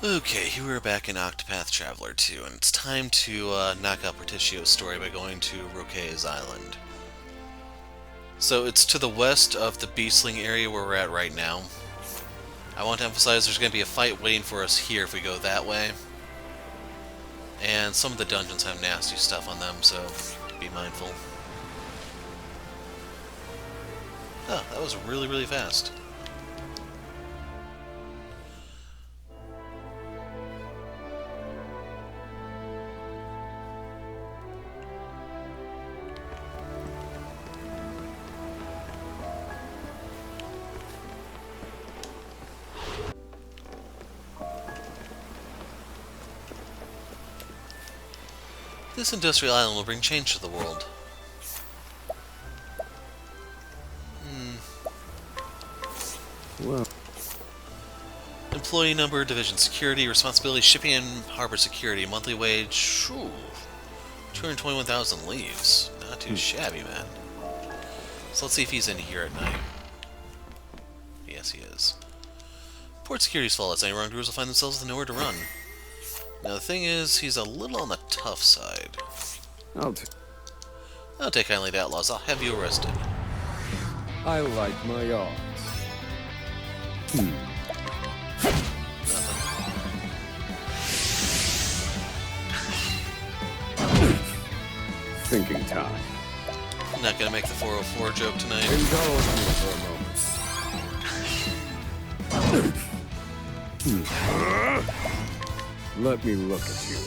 Okay, here we're back in Octopath Traveler 2, and it's time to knock out Partitio's story by going to Roque's Island. So it's to the west of the Beastling area where we're at right now. I want to emphasize there's going to be a fight waiting for us here if we go that way. And some of the dungeons have nasty stuff on them, so be mindful. Oh, that was really, really fast. This industrial island will bring change to the world. Well, Employee number, division security, responsibility, shipping and harbor security, monthly wage, 221,000 leaves. Not too shabby, man. So let's see if he's in here at night. Yes, he is. Port security's flawless. Any wrongdoers will find themselves with nowhere to run. Now the thing is, he's a little on the tough side. I'll take kindly to outlaws. I'll have you arrested. I like my odds. Thinking time. I'm not gonna make the 404 joke tonight. Indulge me for a moment. Let me look at you.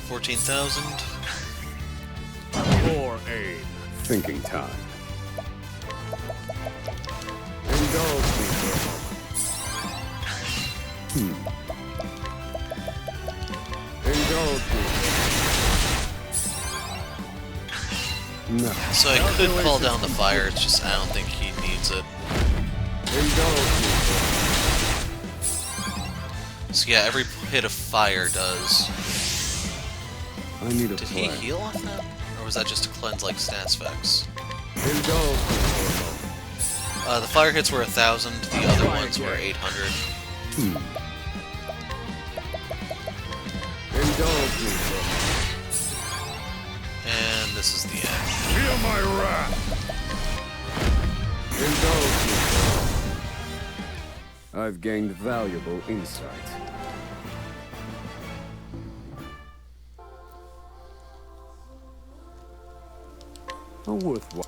14,000. For aim. Thinking time. Indulge me for a moment. Indulge me. No. So I could call down the fire, it's just I don't think he needs it. Indulge me. So yeah, every hit of fire does. I need a Did he plan. heal off that? Or was that just to cleanse like stats effects? Indulge me for a moment. The fire hits were 1,000, the other ones were 800. Indulge me for a moment. And this is the end. Feel my wrath. Indulge me for a moment. I've gained valuable insight. A worthwhile.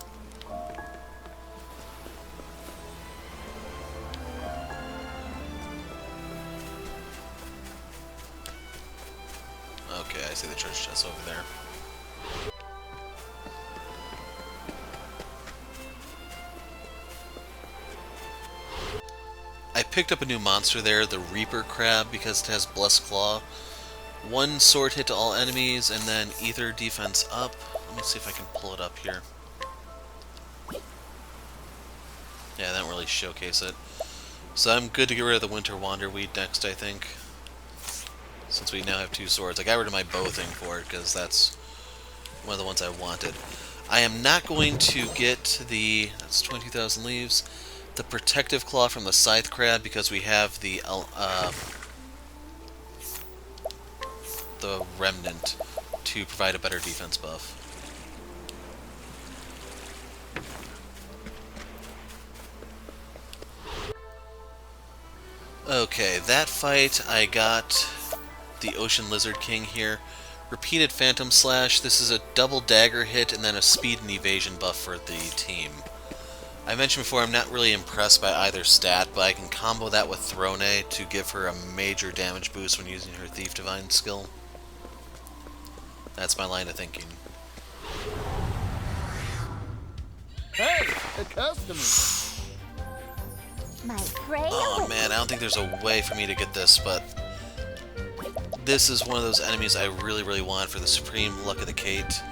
Okay, I see the church chest over there. I picked up a new monster there, the Reaper Crab, because it has Blessed Claw. One sword hit to all enemies, and then ether defense up. Let me see if I can pull it up here. Yeah, that don't really showcase it. So I'm good to get rid of the Winter Wanderweed next, I think. Since we now have two swords. I got rid of my bow thing for it, because that's one of the ones I wanted. I am not going to get the... that's 22,000 leaves. The Protective Claw from the Scythe Crab, because we have the Remnant to provide a better defense buff. Okay, that fight I got the Ocean Lizard King here. Repeated Phantom Slash. This is a double dagger hit and then a speed and evasion buff for the team. I mentioned before I'm not really impressed by either stat, but I can combo that with Throne to give her a major damage boost when using her Thief Divine skill. That's my line of thinking. Hey, a customer. My prey. Oh man, I don't think there's a way for me to get this, but this is one of those enemies I really, really want for the Supreme Luck of the Cait.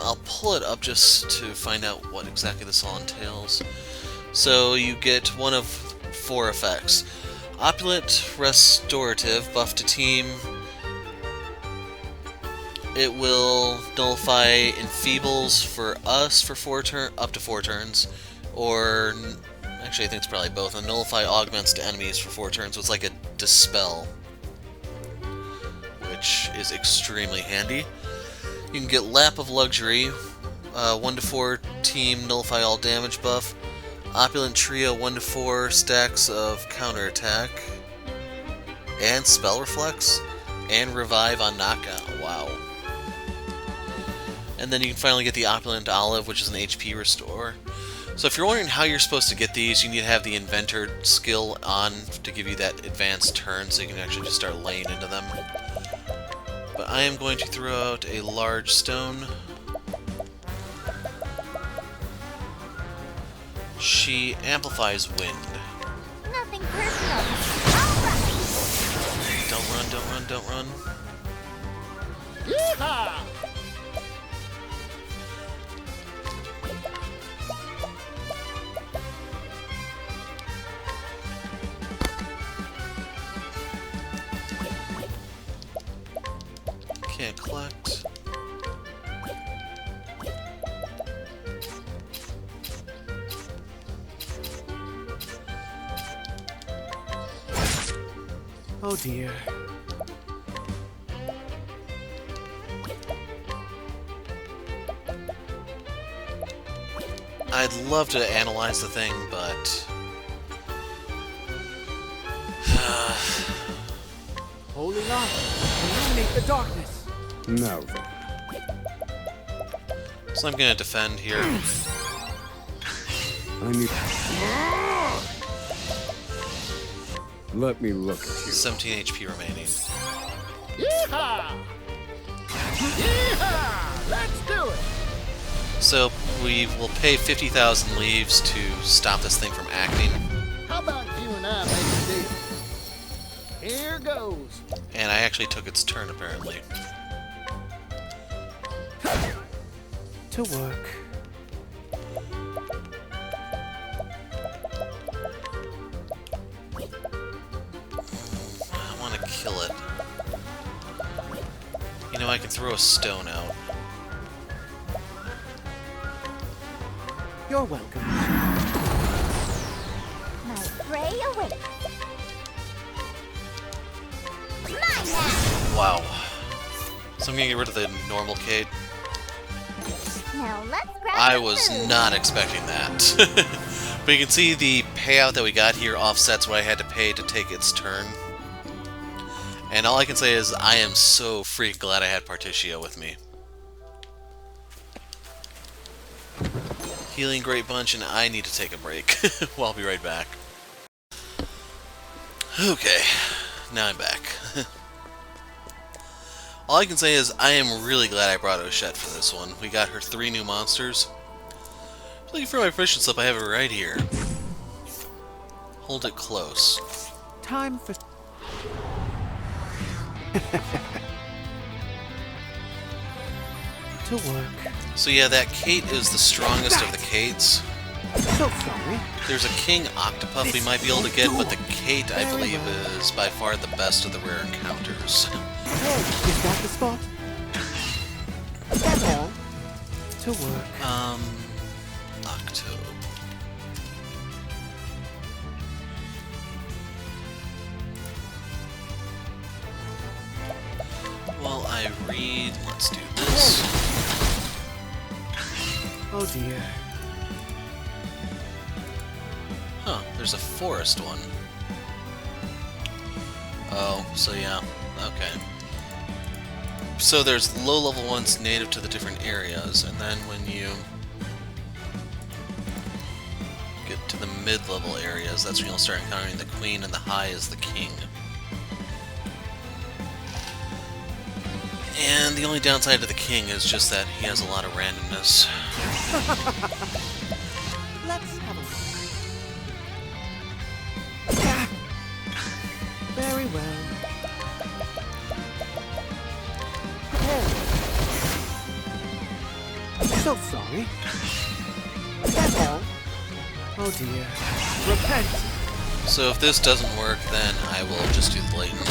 I'll pull it up just to find out what exactly this all entails. So you get one of 4 effects. Opulent Restorative, buff to team. It will nullify Enfeebles for us for up to 4 turns, or Actually, I think it's probably both. A nullify augments to enemies for 4 turns, so it's like a dispel, which is extremely handy. You can get Lap of Luxury, 1 to 4 team nullify all damage buff, Opulent Trio 1 to 4 stacks of counterattack, and Spell Reflex, and Revive on knockout. Wow. And then you can finally get the Opulent Olive, which is an HP restore. So if you're wondering how you're supposed to get these, you need to have the Inventor skill on to give you that advanced turn, so you can actually just start laying into them. But I am going to throw out a large stone. She amplifies wind. Nothing personal. All right. Don't run, don't run, don't run. Yeehaw! Can't collect. Oh dear. I'd love to analyze the thing, but Holding on. Illuminate the darkness. Now then. so I'm gonna defend here. I need... Let me look at you. 17 HP remaining. Yeehaw! Yeehaw! Let's do it! So we will pay 50,000 leaves to stop this thing from acting, How about you and I make a deal? Here goes. and I actually took its turn apparently. To work. I want to kill it. You know, I can throw a stone out. You're welcome. My prey awaits. Mine now. Wow. So I'm gonna get rid of the normal Cait. Now let's grab I some was food. not expecting that. But you can see the payout that we got here offsets what I had to pay to take its turn. And all I can say is I am so freaking glad I had Partitio with me. Healing great bunch, and I need to take a break. Well, I'll be right back. Okay, now I'm back. All I can say is I am really glad I brought Ochette for this one. We got her 3 new monsters. Looking for my permission slip, I have it right here. Hold it close. Time for... to work. So yeah, that Cait is the strongest of the Caits. So sorry. There's a King Octopath we might be able to get, but the Cait, I believe, is by far the best of the rare encounters. Hey, is that the spot? That's all. To work. Octo. Well, I read. Let's do this. Oh dear. Huh, there's a forest one. Oh, so yeah, okay. So there's low-level ones native to the different areas, and then when you get to the mid-level areas, that's when you'll start encountering the queen, and the high is the king. And the only downside to the king is just that he has a lot of randomness. Let's have a look. Ah. Very well. So sorry. That's all. Oh dear. Repent. So if this doesn't work, then I will just do the latent.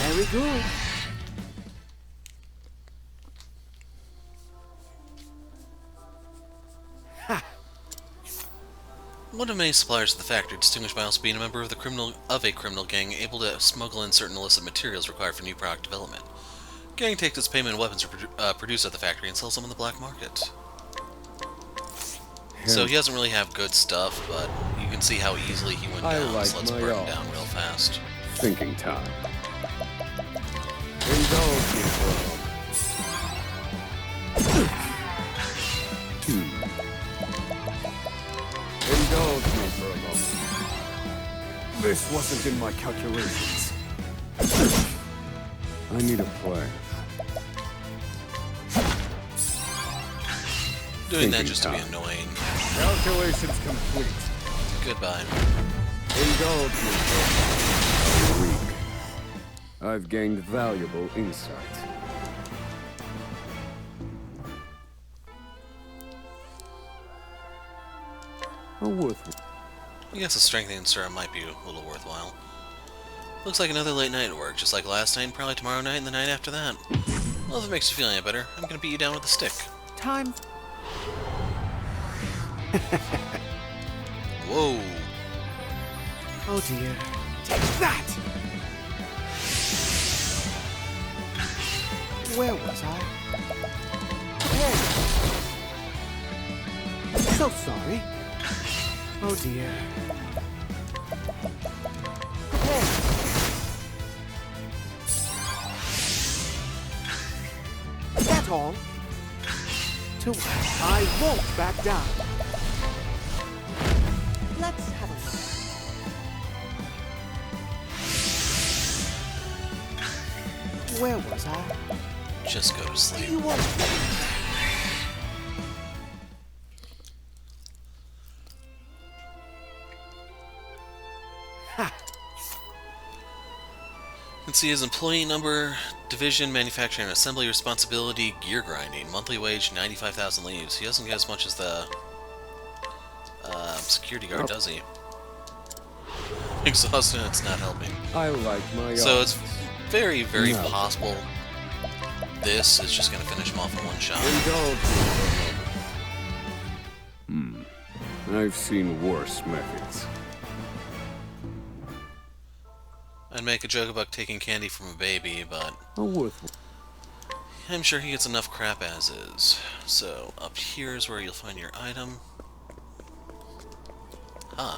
Very good. Ha. One of many suppliers at the factory, distinguished by also being a member of a criminal gang able to smuggle in certain illicit materials required for new product development. Gang takes its payment in weapons produced at the factory and sells them on the black market. So he doesn't really have good stuff, but you can see how easily he went down, like so let's my burn him odds. down real fast. Thinking time. Indulge me for a moment. Indulge me for a moment. This wasn't in my calculations. I need a plan. Doing that Thinking just to be time. annoying. Calculations complete. Goodbye. Indulge me for a week. I've gained valuable insight. Worth. I guess a strengthening serum might be a little worthwhile. Looks like another late night at work, just like last night and probably tomorrow night and the night after that. Well, if it makes you feel any better, I'm gonna beat you down with a stick. Time. Whoa. Oh dear. Take that! Where was I? Hey. So sorry. Oh dear. Hey. That's all. To I won't back down. Let's have a look. Where was I? Just go to sleep. You won't. Ha! You can see his employee number, division, manufacturing and assembly responsibility, gear grinding, monthly wage 95,000 leaves. He doesn't get as much as the security guard, does he? Exhausted, it's not helping. I like my So odds. it's very, very No. possible this is just going to finish him off in one shot. Indulge me for a moment. I've seen worse methods. I'd make a joke about taking candy from a baby, but Worth. I'm sure he gets enough crap as is. So, up here is where you'll find your item. Huh.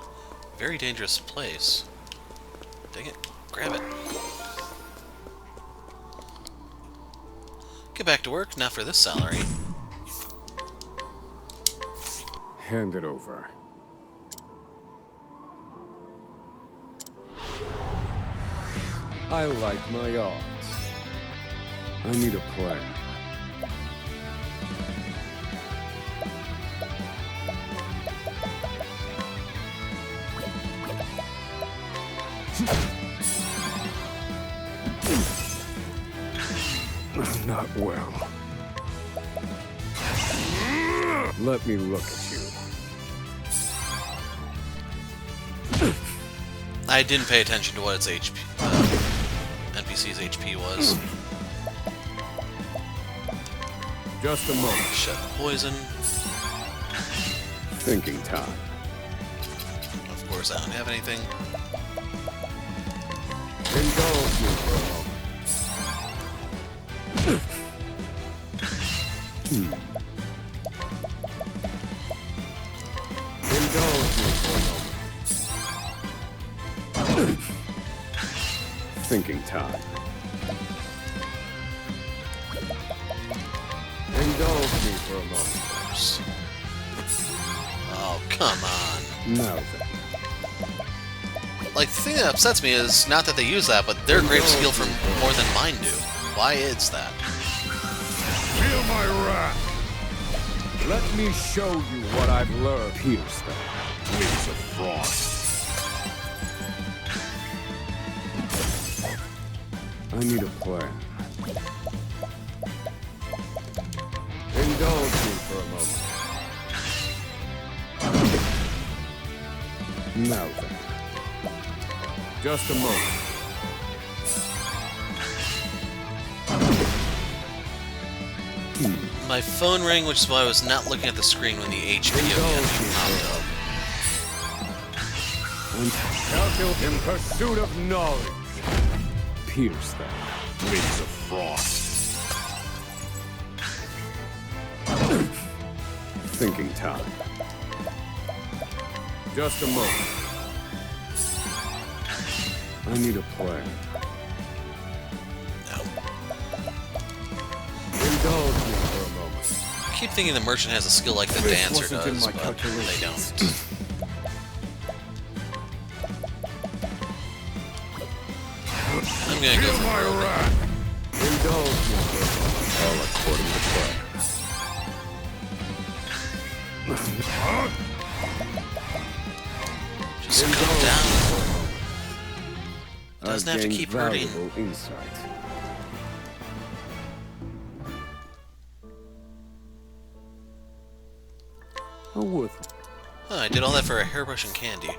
Very dangerous place. Dang it. Grab it. Get back to work, not for this salary. Hand it over. I like my odds. I need a plan. Not well. Let me look at you. I didn't pay attention to what its HP, NPC's HP was. Just a moment. Shut the poison. Thinking time. Of course, I don't have anything. Indulge me for a moment. Indulge me for a moment. Thinking time. Indulge me for a moment. Oh, come on. Now then. Like, the thing that upsets me is not that they use that, but their grapes heal from more than mine do. Why is that? Feel my wrath. Let me show you what I've learned. Pierce them. Wings of frost. I need a plan. Indulge me for a moment. Now then. Just a moment. My phone rang, which is why I was not looking at the screen when the HP of the enemy popped up. Calculate in pursuit of knowledge. Pierce them. Wings of frost. Thinking time. Just a moment. I need a plan. No. Indulge me for a moment. I keep thinking the merchant has a skill like the This dancer wasn't in does, my but they calculations. don't. I'm gonna go Feel for my Rogue. wrath. Indulge me for a moment. All according to plan. Just go down. Doesn't have to I've keep gained hurting. valuable insight. How worth it? Huh, I did all that for a hairbrush and candy.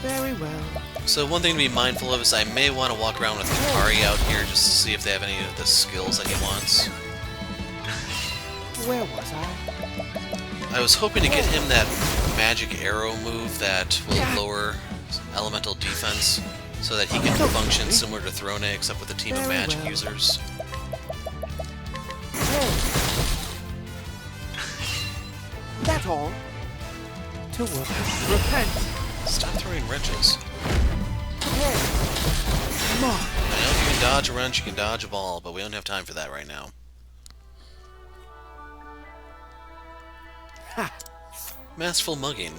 Very well. So one thing to be mindful of is I may want to walk around with Hikari out here just to see if they have any of the skills that he wants. Where was I? I was hoping to get him that magic arrow move that will lower elemental defense so that he can function similar to Throne except with a team of magic users. That all? To work. Repent! Stop throwing wrenches. More. I know if you can dodge a wrench, you can dodge a ball, but we don't have time for that right now. Ha! Masterful mugging.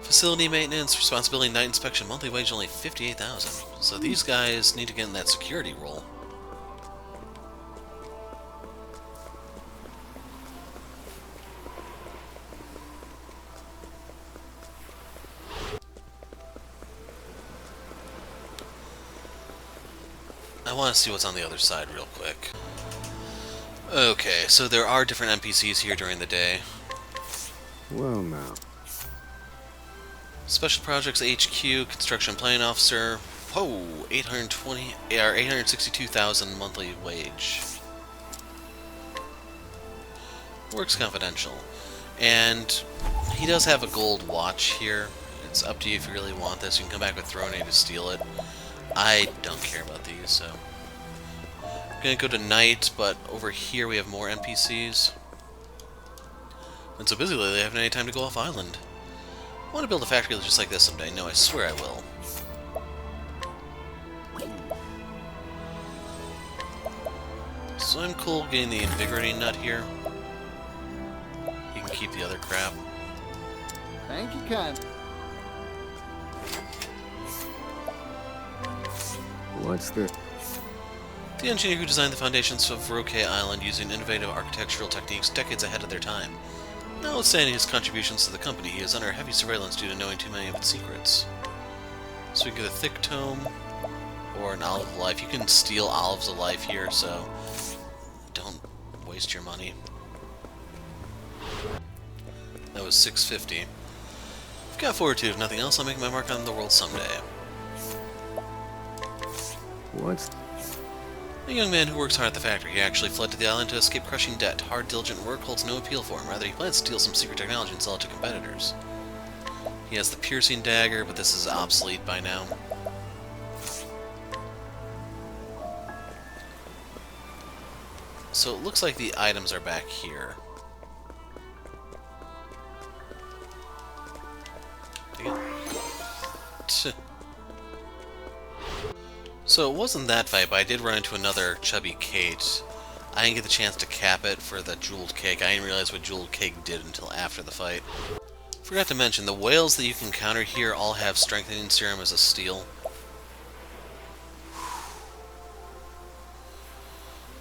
Facility maintenance, responsibility, night inspection, monthly wage only 58,000. So these guys need to get in that security role. I want to see what's on the other side real quick. Okay, so there are different NPCs here during the day. Well now. Special Projects HQ, Construction Planning Officer. Whoa, 862,000 monthly wage. Works confidential. And he does have a gold watch here. It's up to you if you really want this. You can come back with Throne to steal it. I don't care about these, so... I'm gonna go to night, but over here we have more NPCs. Been so busy lately I haven't any time to go off island. I want to build a factory just like this someday. No, I swear I will. So I'm cool getting the invigorating nut here. You can keep the other crap. Thank you, kind. What's this? The engineer who designed the foundations of Roque Island using innovative architectural techniques decades ahead of their time. Notwithstanding his contributions to the company, he is under heavy surveillance due to knowing too many of its secrets. So we can get a thick tome, or an olive of life. You can steal olives of life here, so don't waste your money. That was 650. I've got fortitude, if nothing else, I'll make my mark on the world someday. What's... A young man who works hard at the factory. He actually fled to the island to escape crushing debt. Hard, diligent work holds no appeal for him. Rather, he plans to steal some secret technology and sell it to competitors. He has the piercing dagger, but this is obsolete by now. So it looks like the items are back here. So it wasn't that fight, but I did run into another chubby cait. I didn't get the chance to cap it for the jeweled cake. I didn't realize what jeweled cake did until after the fight. Forgot to mention, the whales that you can counter here all have strengthening serum as a steel.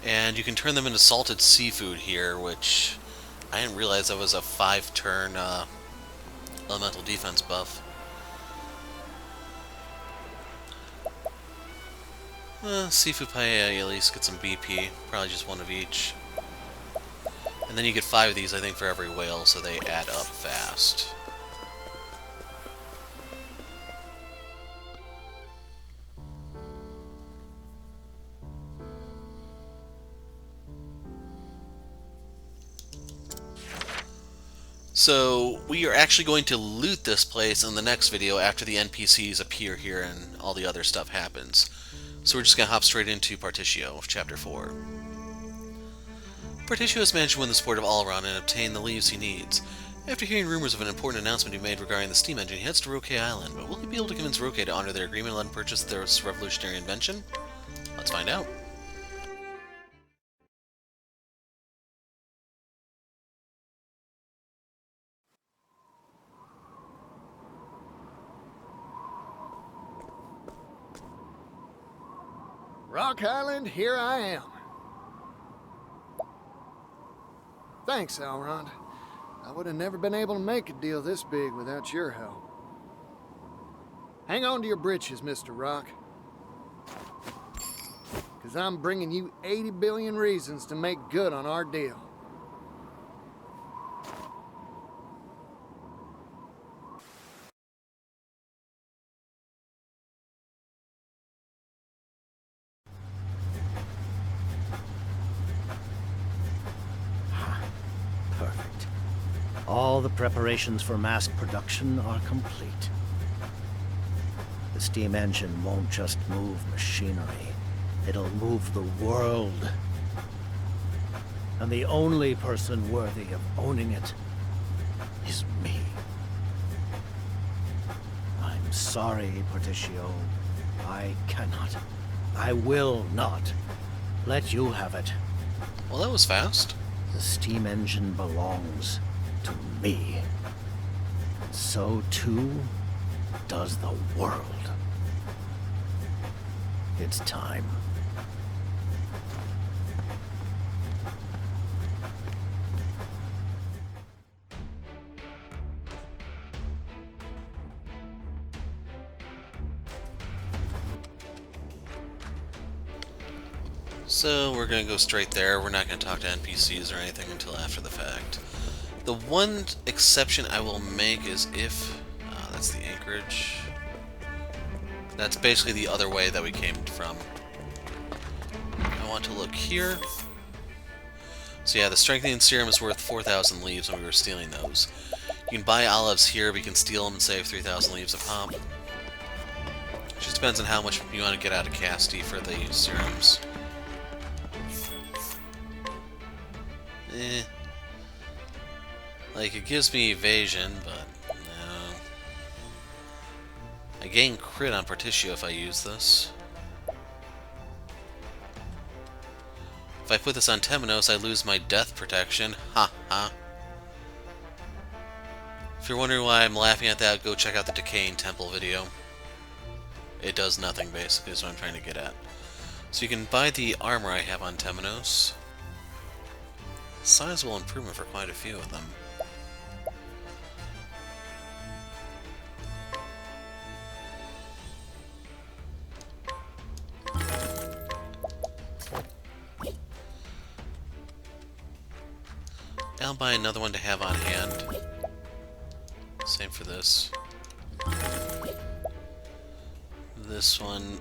And you can turn them into salted seafood here, which I didn't realize that was a 5-turn elemental defense buff. Seafood paella, you at least get some BP. Probably just one of each. And then you get 5 of these, I think, for every whale, so they add up fast. So we are actually going to loot this place in the next video after the NPCs appear here and all the other stuff happens. So we're just going to hop straight into Partitio of Chapter 4. Partitio has managed to win the support of Alron and obtain the leaves he needs. After hearing rumors of an important announcement he made regarding the steam engine, he heads to Roque Island, but will he be able to convince Roque to honor their agreement and let him purchase this revolutionary invention? Let's find out. Rock Island, here I am. Thanks, Elrond. I would have never been able to make a deal this big without your help. Hang on to your britches, Mr. Rock. Because I'm bringing you 80 billion reasons to make good on our deal. Perfect. All the preparations for mass production are complete. The steam engine won't just move machinery. It'll move the world. And the only person worthy of owning it is me. I'm sorry, Partitio. I cannot. I will not let you have it. Well, that was fast. The steam engine belongs to me. So too does the world. It's time. So we're going to go straight there. We're not going to talk to NPCs or anything until after the fact. The one exception I will make is if... that's the anchorage. That's basically the other way that we came from. I want to look here. So yeah, the strengthening serum is worth 4,000 leaves when we were stealing those. You can buy olives here, but you can steal them and save 3,000 leaves a pop. It just depends on how much you want to get out of Casti for the serums. Like, it gives me evasion, but no. I gain crit on Partitio if I use this. If I put this on Temenos, I lose my death protection. Ha ha. If you're wondering why I'm laughing at that, go check out the Decaying Temple video. It does nothing, basically, is what I'm trying to get at. So you can buy the armor I have on Temenos. Sizable improvement for quite a few of them. I'll buy another one to have on hand. Same for this. This one...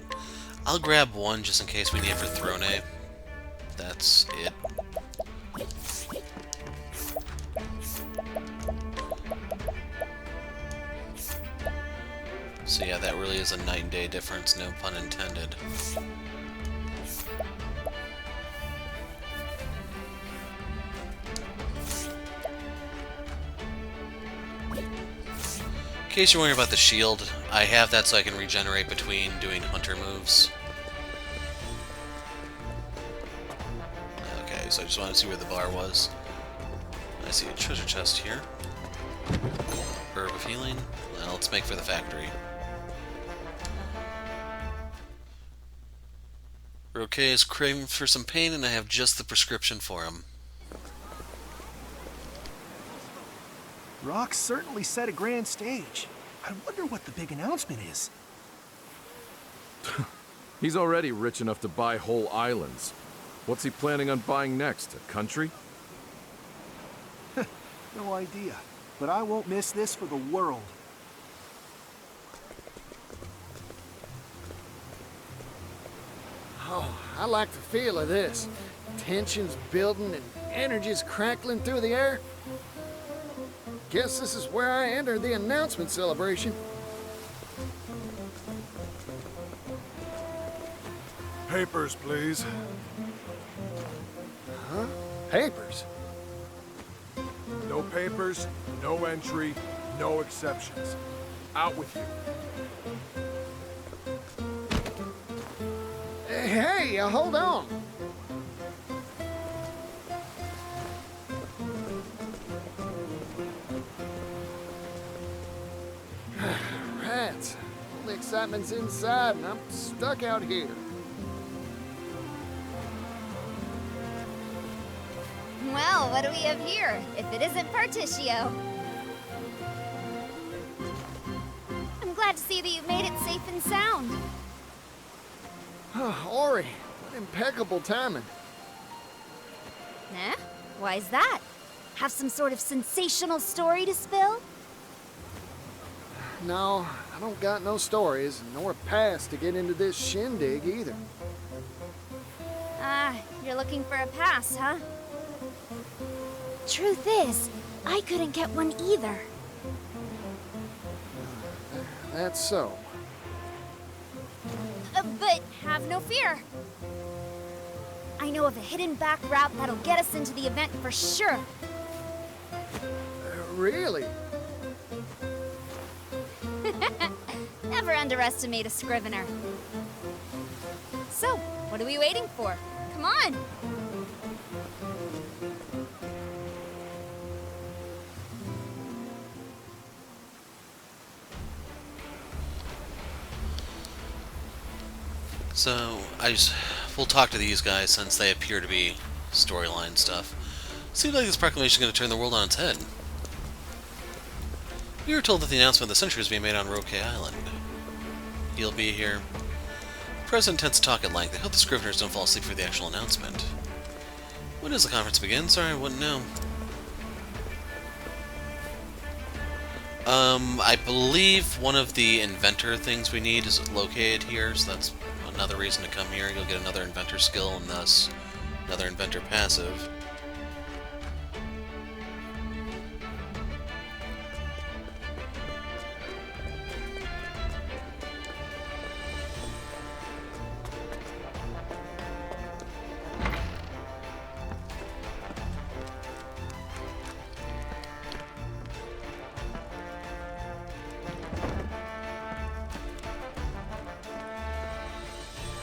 I'll grab one just in case we need it for Throne. That's it. So yeah, that really is a night and day difference, no pun intended. In case you're wondering about the shield, I have that so I can regenerate between doing hunter moves. Okay, so I just wanted to see where the bar was. I see a treasure chest here. Herb of healing. Well, let's make for the factory. Roque is craving for some pain, and I have just the prescription for him. Rock certainly set a grand stage. I wonder what the big announcement is. He's already rich enough to buy whole islands. What's he planning on buying next? A country? No idea. But I won't miss this for the world. Oh, I like the feel of this. Tension's building and energy's crackling through the air. Guess this is where I enter the announcement celebration. Papers, please. Huh? Papers? No papers, no entry, no exceptions. Out with you. Hey, hold on. Rats. All the excitement's inside and I'm stuck out here. Well, what do we have here, if it isn't Partitio? I'm glad to see that you've made it safe and sound. Ori, what impeccable timing. Eh? Why's that? Have some sort of sensational story to spill? No, I don't got no stories, nor a pass to get into this shindig either. Ah, you're looking for a pass, huh? Truth is, I couldn't get one either. That's so. But have no fear. I know of a hidden back route that'll get us into the event for sure. Really? Never underestimate a scrivener. So, what are we waiting for? Come on! So, we'll talk to these guys since they appear to be storyline stuff. Seems like this proclamation is going to turn the world on its head. We were told that the announcement of the century is being made on Roque Island. He'll be here. The President tends to talk at length. I hope the Scriveners don't fall asleep for the actual announcement. When does the conference begin? Sorry, I wouldn't know. I believe one of the inventor things we need is located here, so that's another reason to come here. You'll get another inventor skill and thus another inventor passive.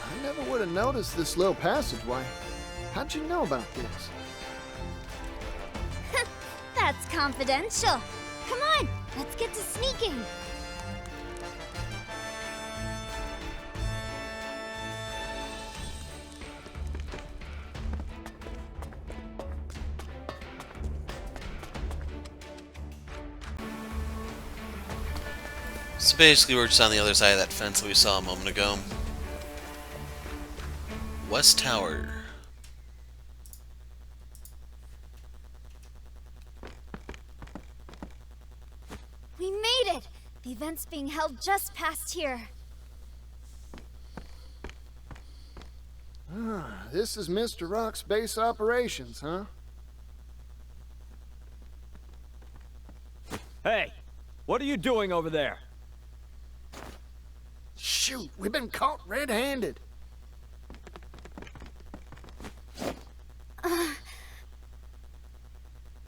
I never would have noticed this little passageway. How'd you know about this? That's confidential. Come on, let's get to sneaking. So basically we're just on the other side of that fence that we saw a moment ago. West Tower. We made it! The event's being held just past here. Ah, this is Mr. Rock's base operations, huh? Hey, what are you doing over there? Shoot, we've been caught red-handed.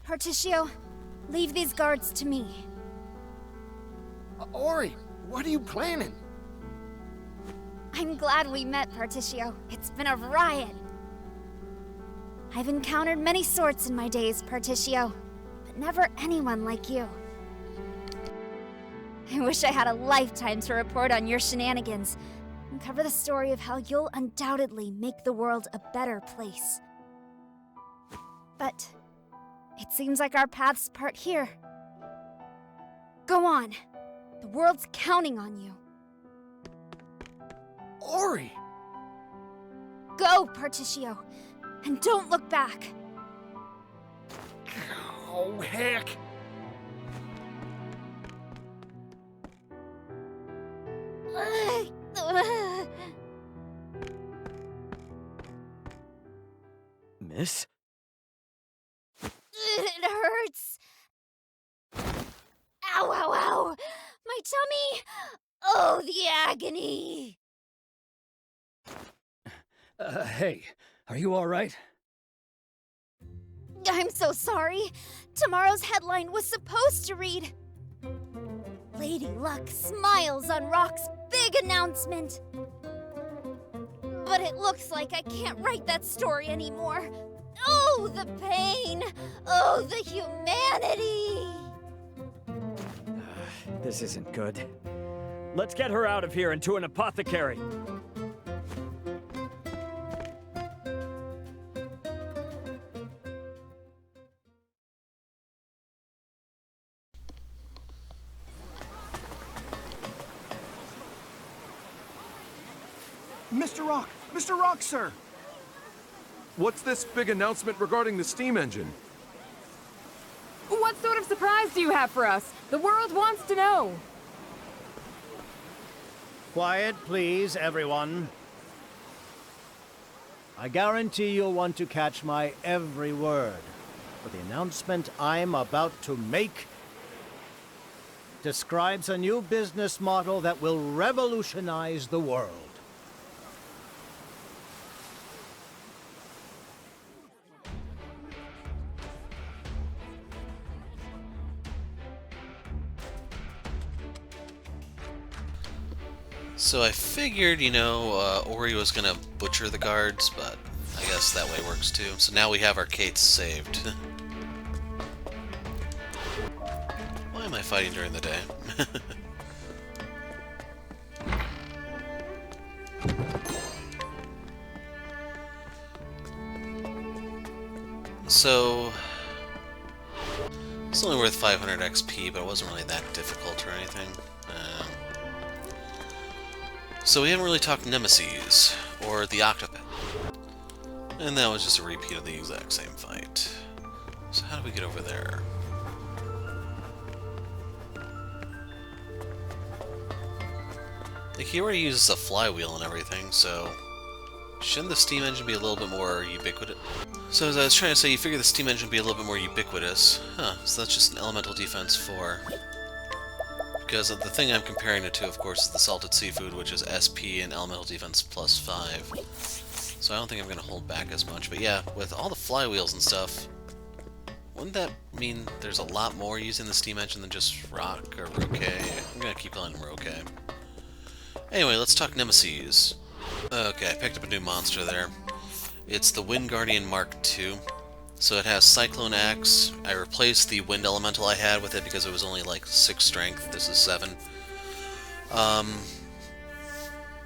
Partitio, leave these guards to me. Ori, what are you planning? I'm glad we met, Partitio. It's been a riot. I've encountered many sorts in my days, Partitio, but never anyone like you. I wish I had a lifetime to report on your shenanigans and cover the story of how you'll undoubtedly make the world a better place. But it seems like our paths part here. Go on. The world's counting on you. Ori! Go, Partitio, and don't look back. Oh, heck! Miss? It hurts. Ow, ow, ow! My tummy! Oh, the agony! Hey, are you all right? I'm so sorry. Tomorrow's headline was supposed to read, Lady Luck smiles on Rock's big announcement. But it looks like I can't write that story anymore. Oh, the pain! Oh, the humanity! This isn't good. Let's get her out of here and to an apothecary. Mr. Rock! Mr. Rock, sir! What's this big announcement regarding the steam engine? What sort of surprise do you have for us? The world wants to know. Quiet, please, everyone. I guarantee you'll want to catch my every word. For the announcement I'm about to make describes a new business model that will revolutionize the world. So I figured, Ori was gonna butcher the guards, but I guess that way works too. So now we have our caits saved. Why am I fighting during the day? So it's only worth 500 XP, but it wasn't really that difficult or anything. So we haven't really talked Nemesis, or the Octopath. And that was just a repeat of the exact same fight. So how do we get over there? Like, he already uses a flywheel and everything, so shouldn't the steam engine be a little bit more ubiquitous? So as I was trying to say, you figure the steam engine would be a little bit more ubiquitous. Huh, so that's just an elemental defense 4. Because the thing I'm comparing it to, of course, is the salted seafood, which is SP and elemental defense plus 5. So I don't think I'm going to hold back as much. But yeah, with all the flywheels and stuff, wouldn't that mean there's a lot more using the steam engine than just Rock or Roque? I'm going to keep calling him Roque. Anyway, let's talk Nemesis. Okay, I picked up a new monster there. It's the Wind Guardian Mark II. So it has Cyclone Axe. I replaced the Wind Elemental I had with it because it was only like 6 strength. This is 7.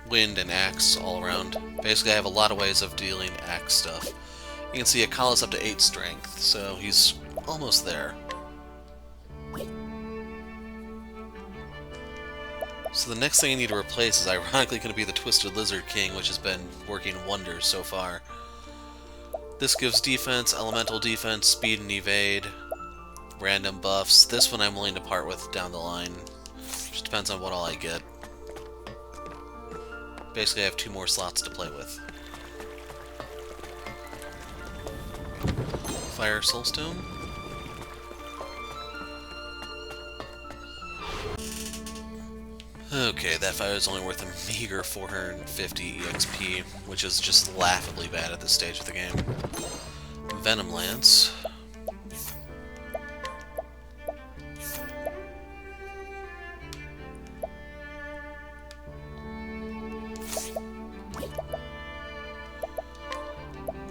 Wind and Axe all around. Basically, I have a lot of ways of dealing Axe stuff. You can see Akala's up to 8 strength, so he's almost there. So the next thing I need to replace is ironically going to be the Twisted Lizard King, which has been working wonders so far. This gives defense, elemental defense, speed and evade, random buffs. This one I'm willing to part with down the line. Just depends on what all I get. Basically, I have 2 more slots to play with. Fire Soulstone. Okay, that fire is only worth a meager 450 EXP, which is just laughably bad at this stage of the game. Venom Lance.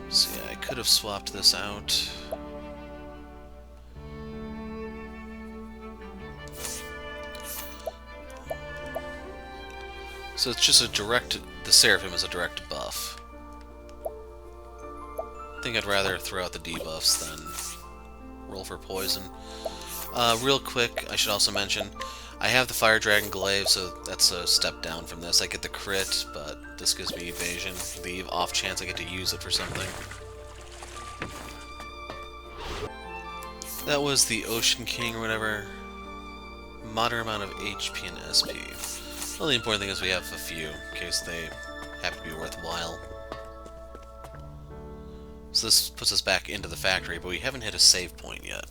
See, I could have swapped this out. So it's just a direct... the Seraphim is a direct buff. I think I'd rather throw out the debuffs than roll for poison. Real quick, I should also mention, I have the Fire Dragon Glaive, so that's a step down from this. I get the crit, but this gives me evasion. The off chance I get to use it for something. That was the Ocean King or whatever. Moderate amount of HP and SP. Well, the important thing is we have a few, in case they happen to be worthwhile. So this puts us back into the factory, but we haven't hit a save point yet.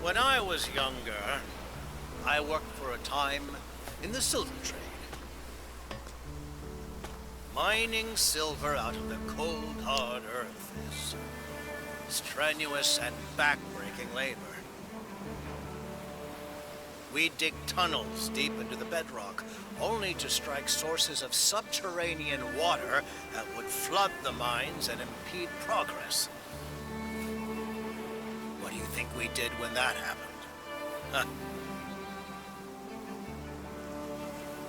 When I was younger, I worked for a time in the silver trade. Mining silver out of the cold, hard earth is strenuous and back-breaking labor. We dig tunnels deep into the bedrock, only to strike sources of subterranean water that would flood the mines and impede progress. What do you think we did when that happened? Huh?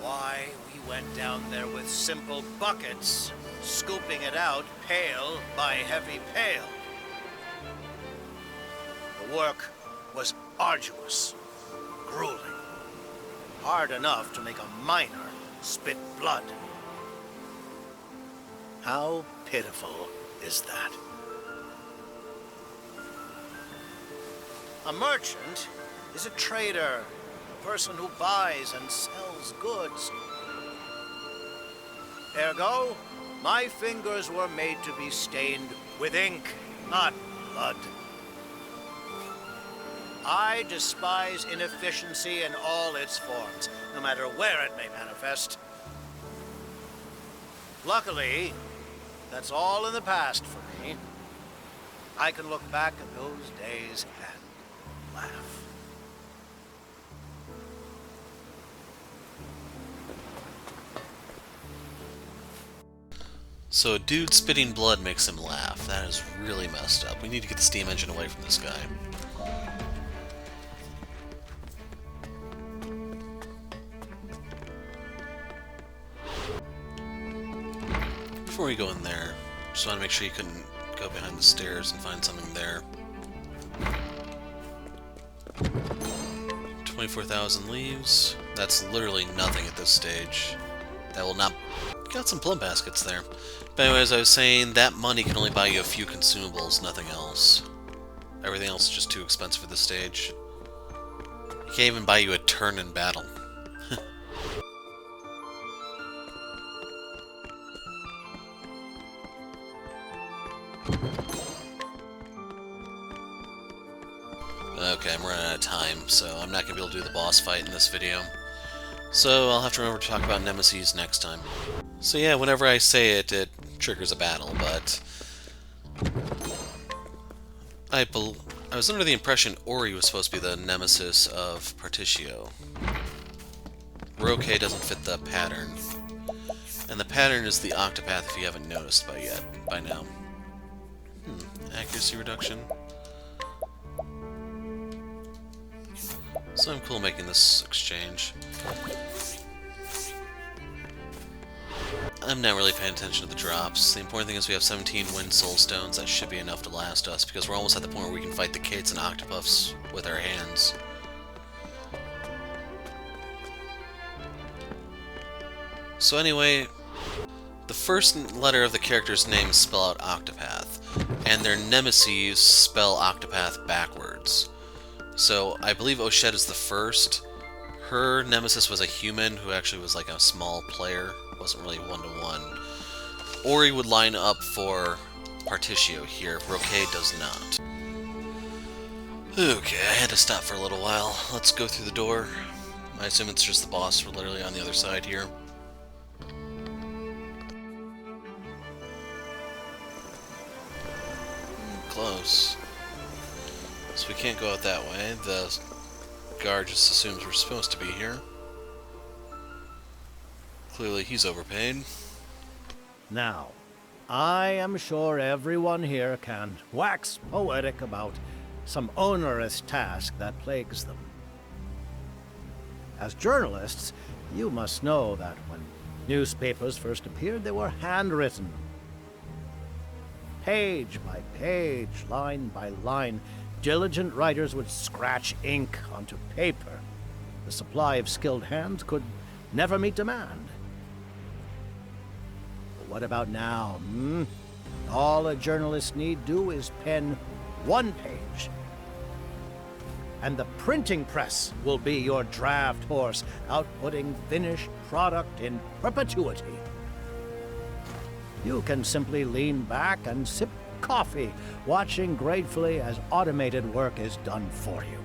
Why, we went down there with simple buckets, scooping it out pail by heavy pail. The work was arduous, grueling, hard enough to make a miner spit blood. How pitiful is that? A merchant is a trader, a person who buys and sells goods. Ergo, my fingers were made to be stained with ink, not blood. I despise inefficiency in all its forms, no matter where it may manifest. Luckily, that's all in the past for me. I can look back at those days and laugh. So a dude spitting blood makes him laugh. That is really messed up. We need to get the steam engine away from this guy. Before we go in there, just want to make sure you couldn't go behind the stairs and find something there. 24,000 leaves. That's literally nothing at this stage. That will not... Got some plum baskets there. But anyways, I was saying that money can only buy you a few consumables, nothing else. Everything else is just too expensive for this stage. It can't even buy you a turn in battle. Okay, I'm running out of time, so I'm not going to be able to do the boss fight in this video. So I'll have to remember to talk about Nemesis next time. So yeah, whenever I say it, it triggers a battle, but... I was under the impression Ori was supposed to be the nemesis of Partitio. Roque doesn't fit the pattern. And the pattern is the Octopath if you haven't noticed by now. Accuracy reduction. So I'm cool making this exchange. I'm not really paying attention to the drops. The important thing is we have 17 wind soul stones. That should be enough to last us, because we're almost at the point where we can fight the caits and octopuffs with our hands. So anyway, the first letter of the character's name spell out Octopath, and their nemesis spell Octopath backwards. So I believe Ochette is the first. Her nemesis was a human who actually was like a small player, wasn't really one-to-one. Ori would line up for Partitio here, Roque does not. Okay, I had to stop for a little while. Let's go through the door. I assume it's just the boss, we're literally on the other side here. Close. So we can't go out that way. The guard just assumes we're supposed to be here. Clearly he's overpaid. Now, I am sure everyone here can wax poetic about some onerous task that plagues them. As journalists, you must know that when newspapers first appeared, they were handwritten. Page by page, line by line, diligent writers would scratch ink onto paper. The supply of skilled hands could never meet demand. But what about now, All a journalist need do is pen one page. And the printing press will be your draft horse, outputting finished product in perpetuity. You can simply lean back and sip coffee, watching gratefully as automated work is done for you.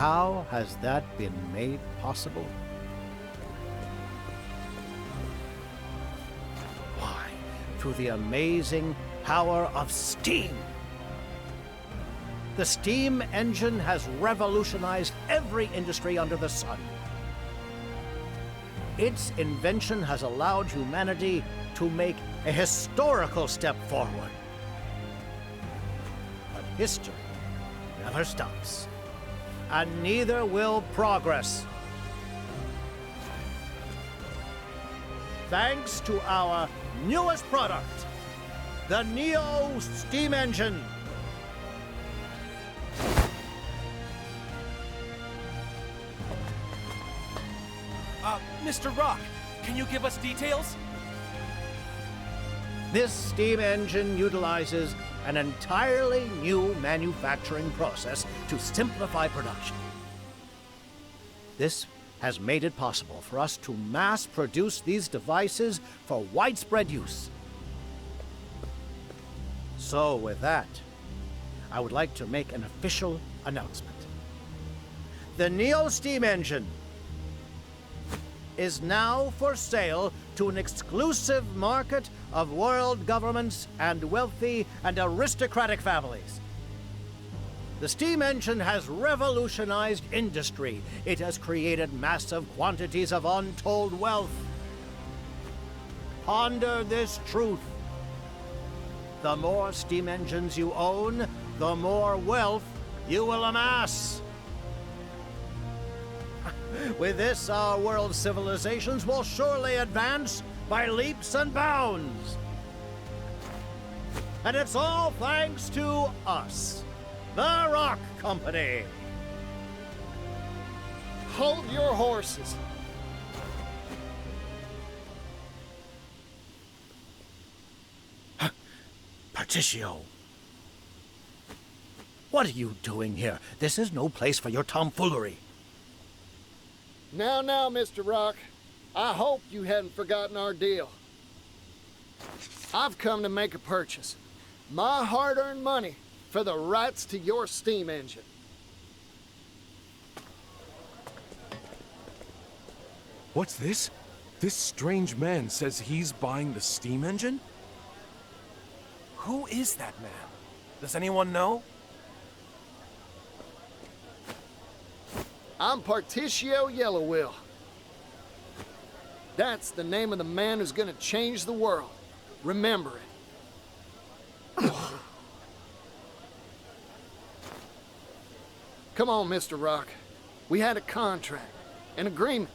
How has that been made possible? Why, through the amazing power of steam. The steam engine has revolutionized every industry under the sun. Its invention has allowed humanity to make a historical step forward. But history never stops, and neither will progress. Thanks to our newest product, the Neo steam engine. Mr. Rock, can you give us details? This steam engine utilizes an entirely new manufacturing process to simplify production. This has made it possible for us to mass produce these devices for widespread use. So with that, I would like to make an official announcement. The Neo steam engine is now for sale to an exclusive market of world governments and wealthy and aristocratic families. The steam engine has revolutionized industry. It has created massive quantities of untold wealth. Ponder this truth. The more steam engines you own, the more wealth you will amass. With this, our world's civilizations will surely advance by leaps and bounds. And it's all thanks to us, the Rock Company. Hold your horses. Partitio. What are you doing here? This is no place for your tomfoolery. Now, Mr. Rock. I hope you hadn't forgotten our deal. I've come to make a purchase. My hard-earned money for the rights to your steam engine. What's this? This strange man says he's buying the steam engine? Who is that man? Does anyone know? I'm Partitio Yellowwill. That's the name of the man who's gonna change the world. Remember it. Come on, Mr. Rock. We had a contract, an agreement.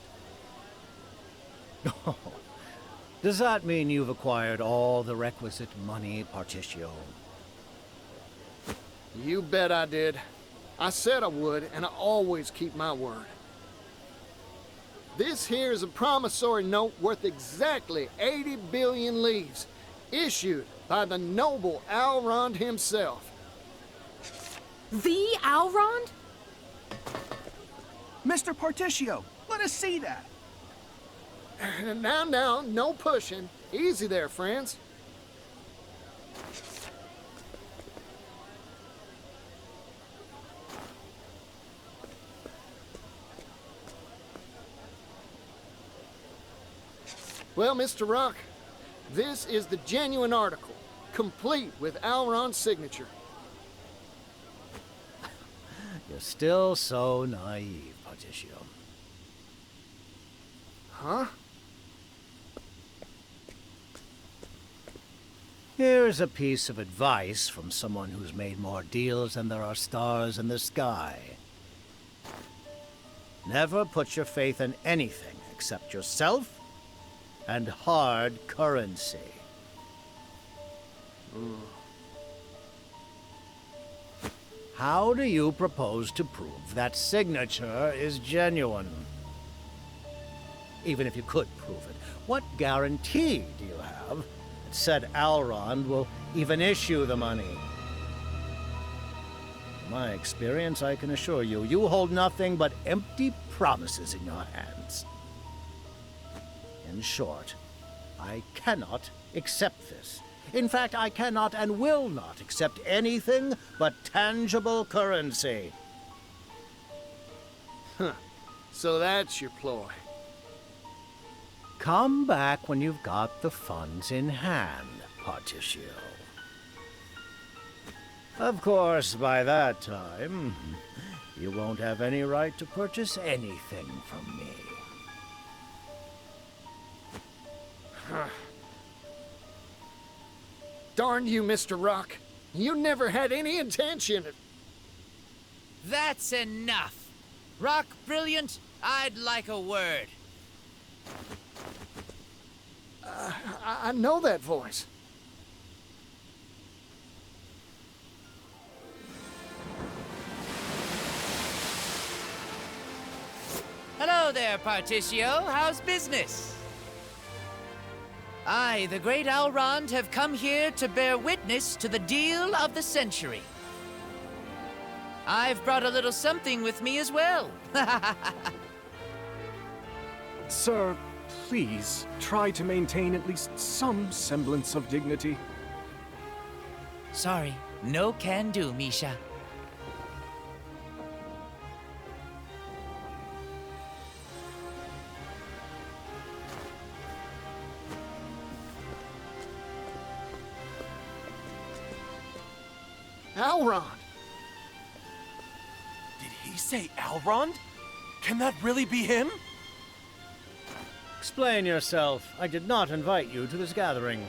Does that mean you've acquired all the requisite money, Partitio? You bet I did. I said I would, and I always keep my word. This here is a promissory note worth exactly 80 billion leaves, issued by the noble Alrond himself. The Alrond? Mr. Partitio, let us see that. Now, no pushing. Easy there, friends. Well, Mr. Rock, this is the genuine article, complete with Alron's signature. You're still so naive, Partitio. Huh? Here's a piece of advice from someone who's made more deals than there are stars in the sky. Never put your faith in anything except yourself and hard currency. How do you propose to prove that signature is genuine? Even if you could prove it, what guarantee do you have that said Alrond will even issue the money? In my experience, I can assure you, you hold nothing but empty promises in your hands. In short, I cannot accept this. In fact, I cannot and will not accept anything but tangible currency. So that's your ploy. Come back when you've got the funds in hand, Partitio. Of course, by that time, you won't have any right to purchase anything from me. Darn you, Mr. Rock. You never had any intention of... That's enough. Rock Brilliant, I'd like a word. I know that voice. Hello there, Partitio. How's business? I, the great Elrond, have come here to bear witness to the deal of the century. I've brought a little something with me as well. Sir, please try to maintain at least some semblance of dignity. Sorry, no can do, Misha. Elrond! Did he say Elrond? Can that really be him? Explain yourself. I did not invite you to this gathering.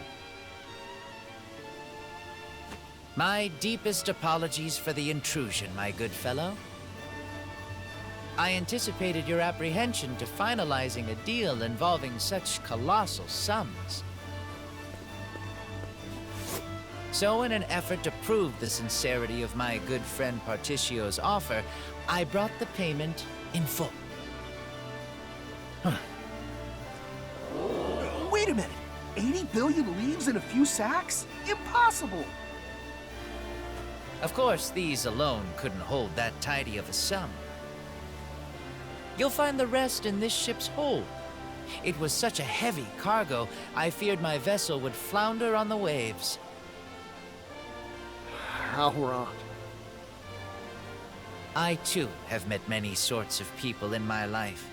My deepest apologies for the intrusion, my good fellow. I anticipated your apprehension to finalizing a deal involving such colossal sums. So in an effort to prove the sincerity of my good friend Partitio's offer, I brought the payment in full. Wait a minute. 80 billion leaves in a few sacks? Impossible! Of course, these alone couldn't hold that tidy of a sum. You'll find the rest in this ship's hold. It was such a heavy cargo, I feared my vessel would flounder on the waves. Elrond. I, too, have met many sorts of people in my life.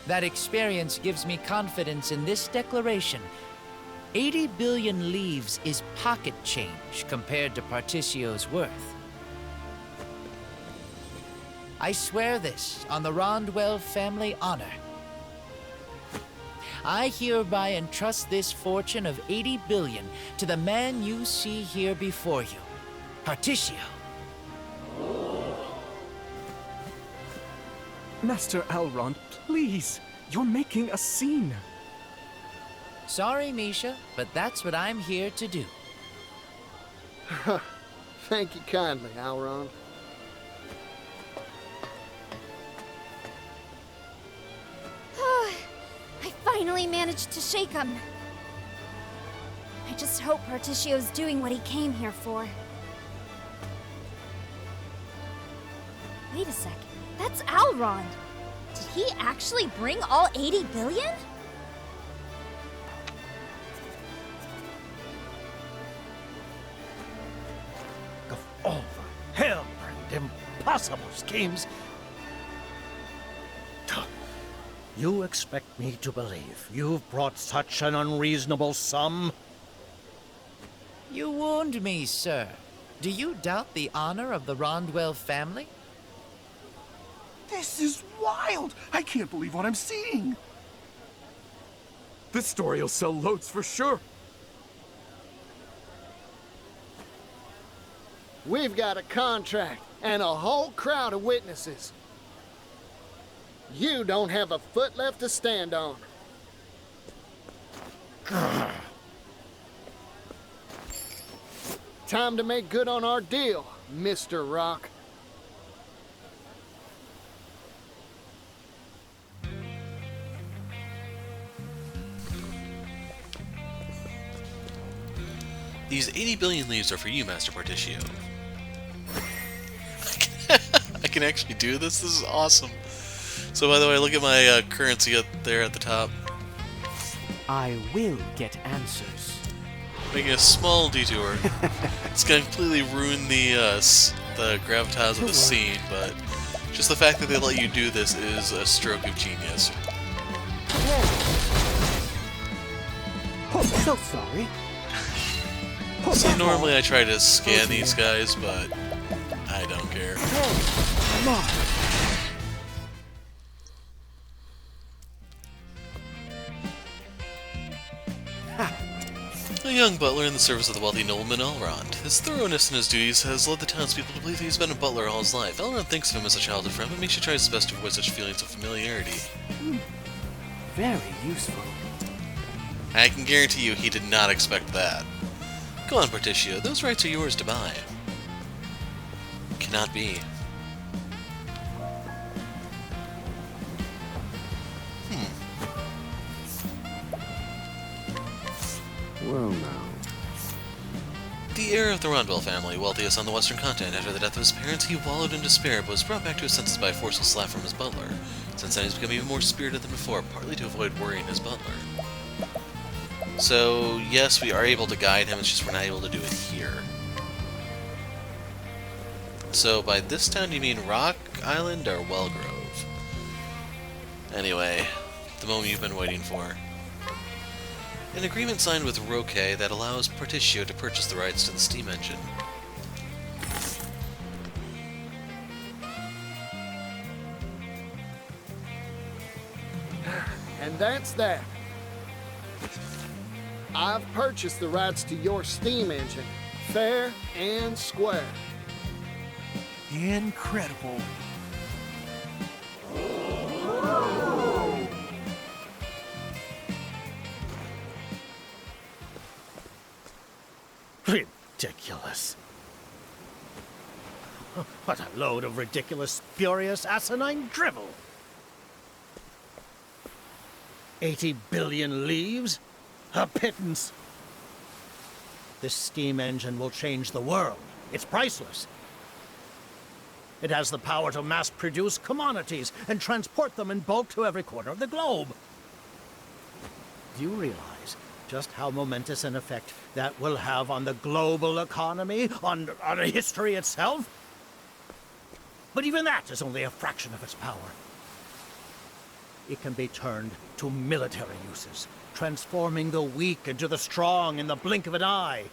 That experience gives me confidence in this declaration. 80 billion leaves is pocket change compared to Partitio's worth. I swear this on the Rondwell family honor. I hereby entrust this fortune of 80 billion to the man you see here before you, Partitio. Master Elrond, please. You're making a scene. Sorry, Misha, but that's what I'm here to do. Thank you kindly, Elrond. I finally managed to shake him. I just hope Partitio's doing what he came here for. Wait a second. That's Elrond. Did he actually bring all 80 billion? Of all the hell-burned impossible schemes, you expect me to believe you've brought such an unreasonable sum? You wound me, sir. Do you doubt the honor of the Rondwell family? This is wild! I can't believe what I'm seeing! This story will sell loads for sure. We've got a contract and a whole crowd of witnesses. You don't have a foot left to stand on. Time to make good on our deal, Mr. Rock. These 80 billion leaves are for you, Master Partitio. I can actually do this? This is awesome. So by the way, look at my currency up there at the top. I will get answers. Making a small detour. It's gonna completely ruin the gravitas of the scene, but Just the fact that they let you do this is a stroke of genius. Oh, so sorry. So normally I try to scan these guys, but I don't care. Come on. A young butler in the service of the wealthy nobleman Elrond. His thoroughness in his duties has led the townspeople to believe that he's been a butler all his life. Elrond thinks of him as a childhood friend, but Misha tries his best to avoid such feelings of familiarity. Very useful. I can guarantee you he did not expect that. Go on, Partitio. Those rights are yours to buy. Cannot be. Well, now. The heir of the Rondwell family, wealthiest on the western continent, after the death of his parents, he wallowed in despair, but was brought back to his senses by a forceful slap from his butler. Since then, he's become even more spirited than before, partly to avoid worrying his butler. So, yes, we are able to guide him, it's just we're not able to do it here. So, by this town, do you mean Rock Island or Wellgrove? Anyway, the moment you've been waiting for. An agreement signed with Roque that allows Partitio to purchase the rights to the steam engine. And that's that. I've purchased the rights to your steam engine, fair and square. Incredible. Ridiculous. What a load of ridiculous, spurious, asinine drivel. 80 billion leaves? A pittance. This steam engine will change the world. It's priceless. It has the power to mass-produce commodities and transport them in bulk to every corner of the globe. Do you realize just how momentous an effect that will have on the global economy, on history itself? But even that is only a fraction of its power. It can be turned to military uses, transforming the weak into the strong in the blink of an eye.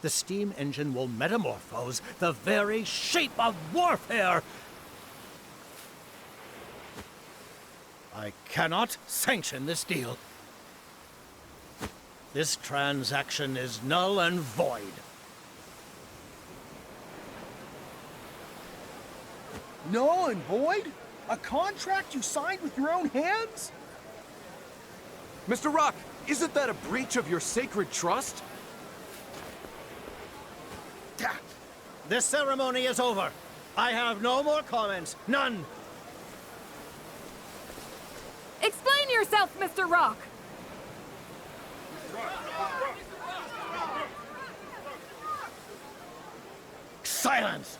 The steam engine will metamorphose the very shape of warfare. I cannot sanction this deal. This transaction is null and void. Null and void? A contract you signed with your own hands? Mr. Rock, isn't that a breach of your sacred trust? This ceremony is over. I have no more comments. None. Explain yourself, Mr. Rock! Silence!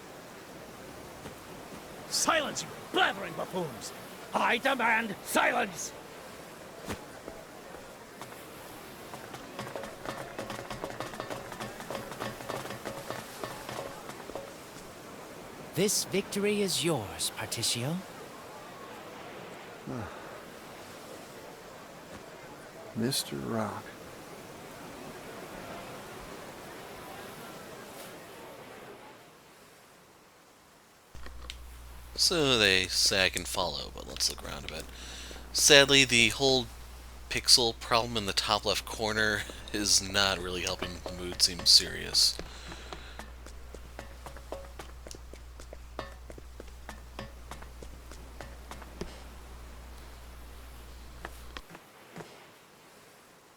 Silence, you blathering buffoons! I demand silence! This victory is yours, Partitio. Mr. Rock. So they say I can follow, but let's look around a bit. Sadly, the whole pixel problem in the top left corner is not really helping the mood seem serious.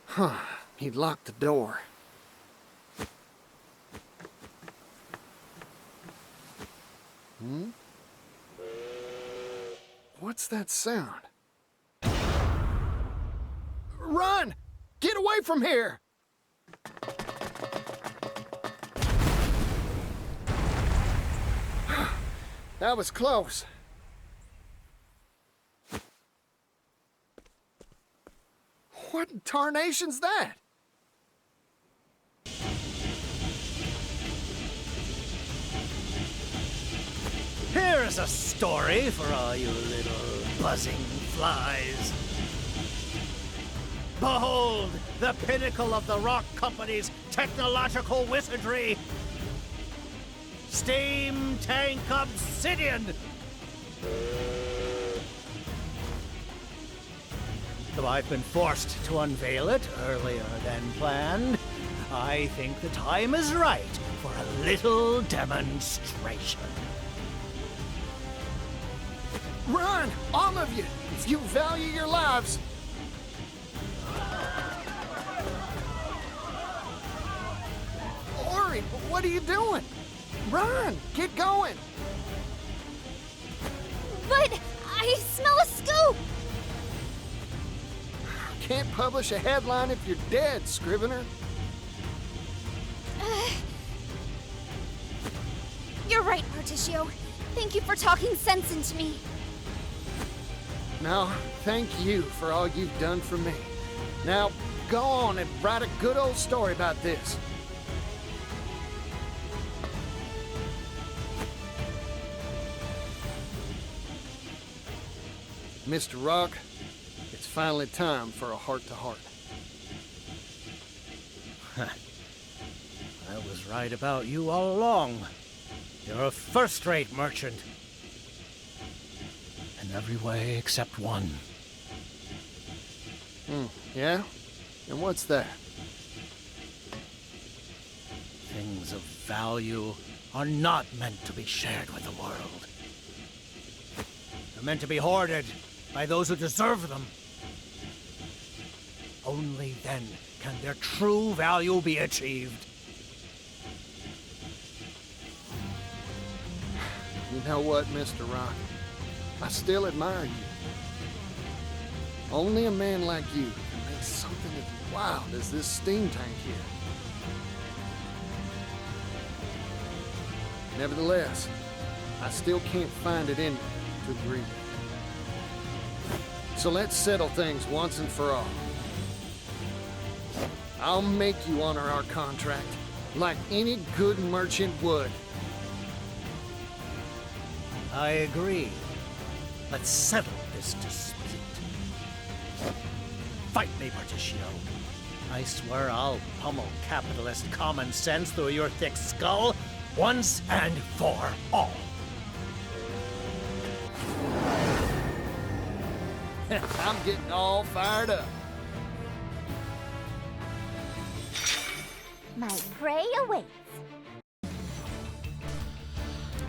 Huh. He locked the door. What's that sound? Run! Get away from here! That was close. What in tarnation's that? Here, Here's a story for all you little buzzing flies. Behold, the pinnacle of the Rock Company's technological wizardry! Steam Tank Obsidian! Though I've been forced to unveil it earlier than planned, I think the time is right for a little demonstration. Run, all of you, if you value your lives. Ori, what are you doing? Run, get going. But I smell a scoop! Can't publish a headline if you're dead, Scrivener. You're right, Partitio. Thank you for talking sense into me. No, thank you for all you've done for me. Now, go on and write a good old story about this. Mr. Rock, it's finally time for a heart-to-heart. I was right about you all along. You're a first-rate merchant. In every way except one. Yeah? And what's that? Things of value are not meant to be shared with the world. They're meant to be hoarded by those who deserve them. Only then can their true value be achieved. You know what, Mr. Rock? I still admire you. Only a man like you can make something as wild as this steam tank here. Nevertheless, I still can't find it in me to agree with. So let's settle things once and for all. I'll make you honor our contract, like any good merchant would. I agree. Let's settle this dispute. Fight me, Partitio. I swear I'll pummel capitalist common sense through your thick skull once and for all. I'm getting all fired up. My prey awaits.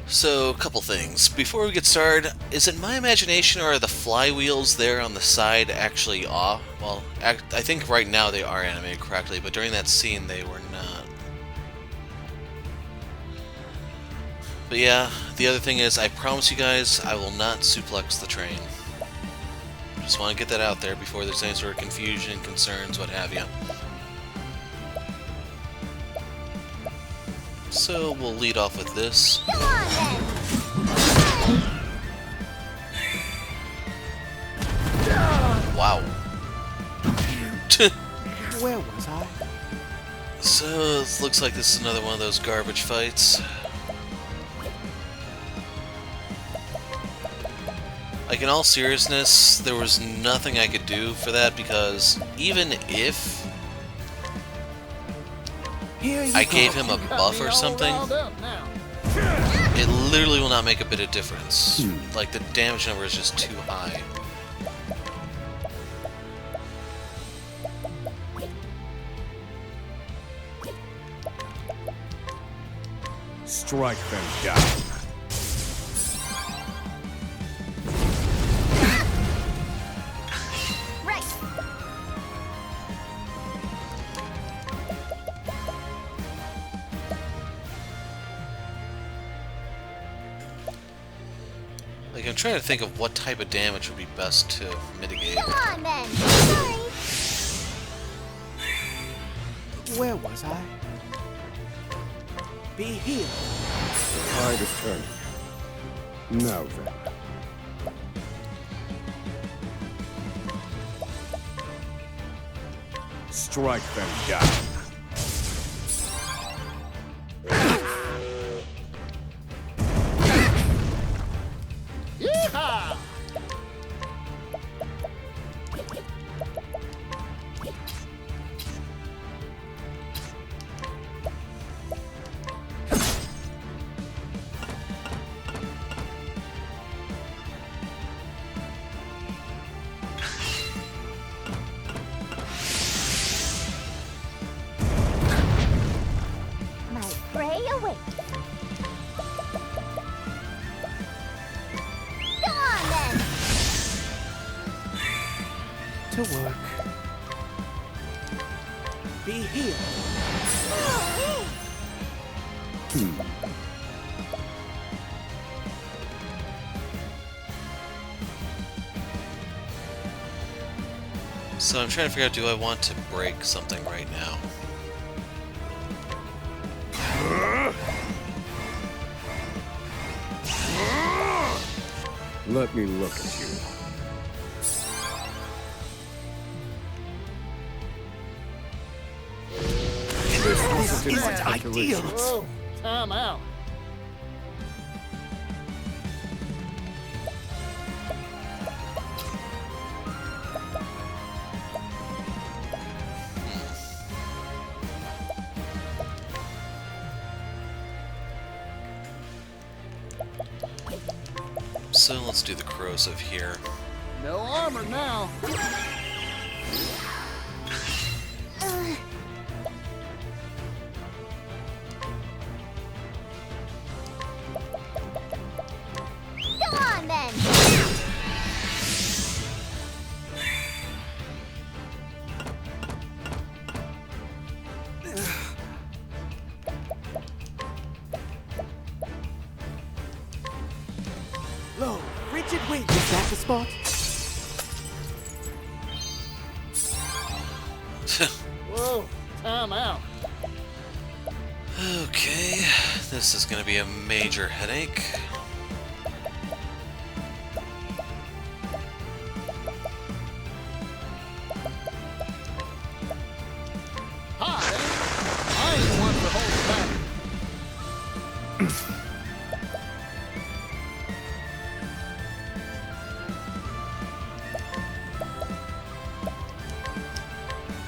So, a couple things. Before we get started, is it my imagination or are the flywheels there on the side actually off? Well, I think right now they are animated correctly, but during that scene they were not. But yeah, the other thing is, I promise you guys, I will not suplex the train. Just want to get that out there before there's any sort of confusion, concerns, what have you. So we'll lead off with this. Come on, then! Wow. Where was I? So it looks like this is another one of those garbage fights. Like, in all seriousness, there was nothing I could do for that because even if I gave him a buff or something, it literally will not make a bit of difference. Like, the damage number is just too high. Strike them down. Like, I'm trying to think of what type of damage would be best to mitigate. Come on, then! Sorry! Where was I? Be healed. Tide is turning. Now then. Strike them down. way! Go on, then! To work. Be healed. So I'm trying to figure out, do I want to break something right now? Let me look at you. This isn't ideal. Whoa, time out. So let's do the corrosive here. No armor now. Go on, then! Low, rigid weight. Is that the spot? Whoa, time out. Okay, this is gonna be a major headache. Hi, I ain't one for holding back.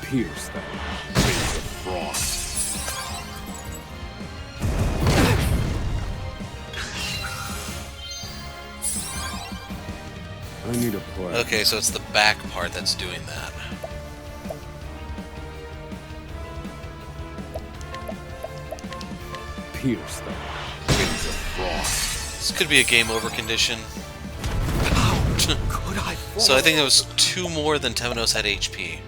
Pierce them. Rays of frost. I need a plan. Okay, so it's the back part that's doing that. Pierce them. Rays of frost. This could be a game over condition. Could I fall? So I think it was 2 more than Temenos had HP.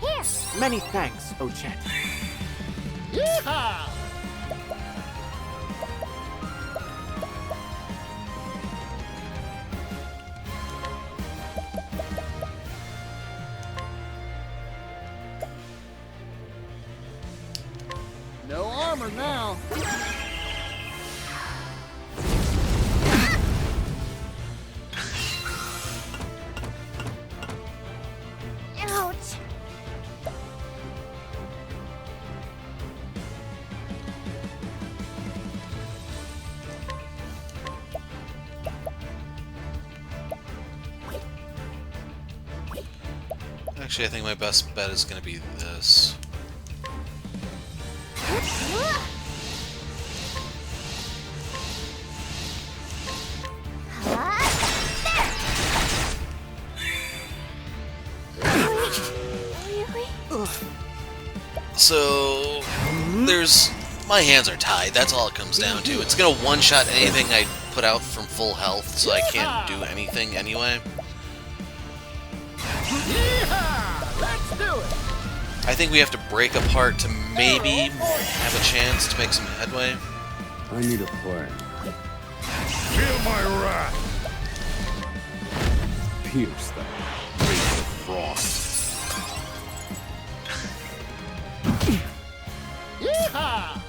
Here! Many thanks, Ochette. Yeehaw! No armor now. Ouch! Actually, I think my best bet is going to be this. So, there's... my hands are tied, that's all it comes down to. It's gonna one-shot anything I put out from full health, so I can't do anything anyway. Yeehaw! Let's do it! I think we have to break apart to maybe have a chance to make some headway. I need a plan. Feel my wrath. Pierce them. Rays of frost. Yeehaw!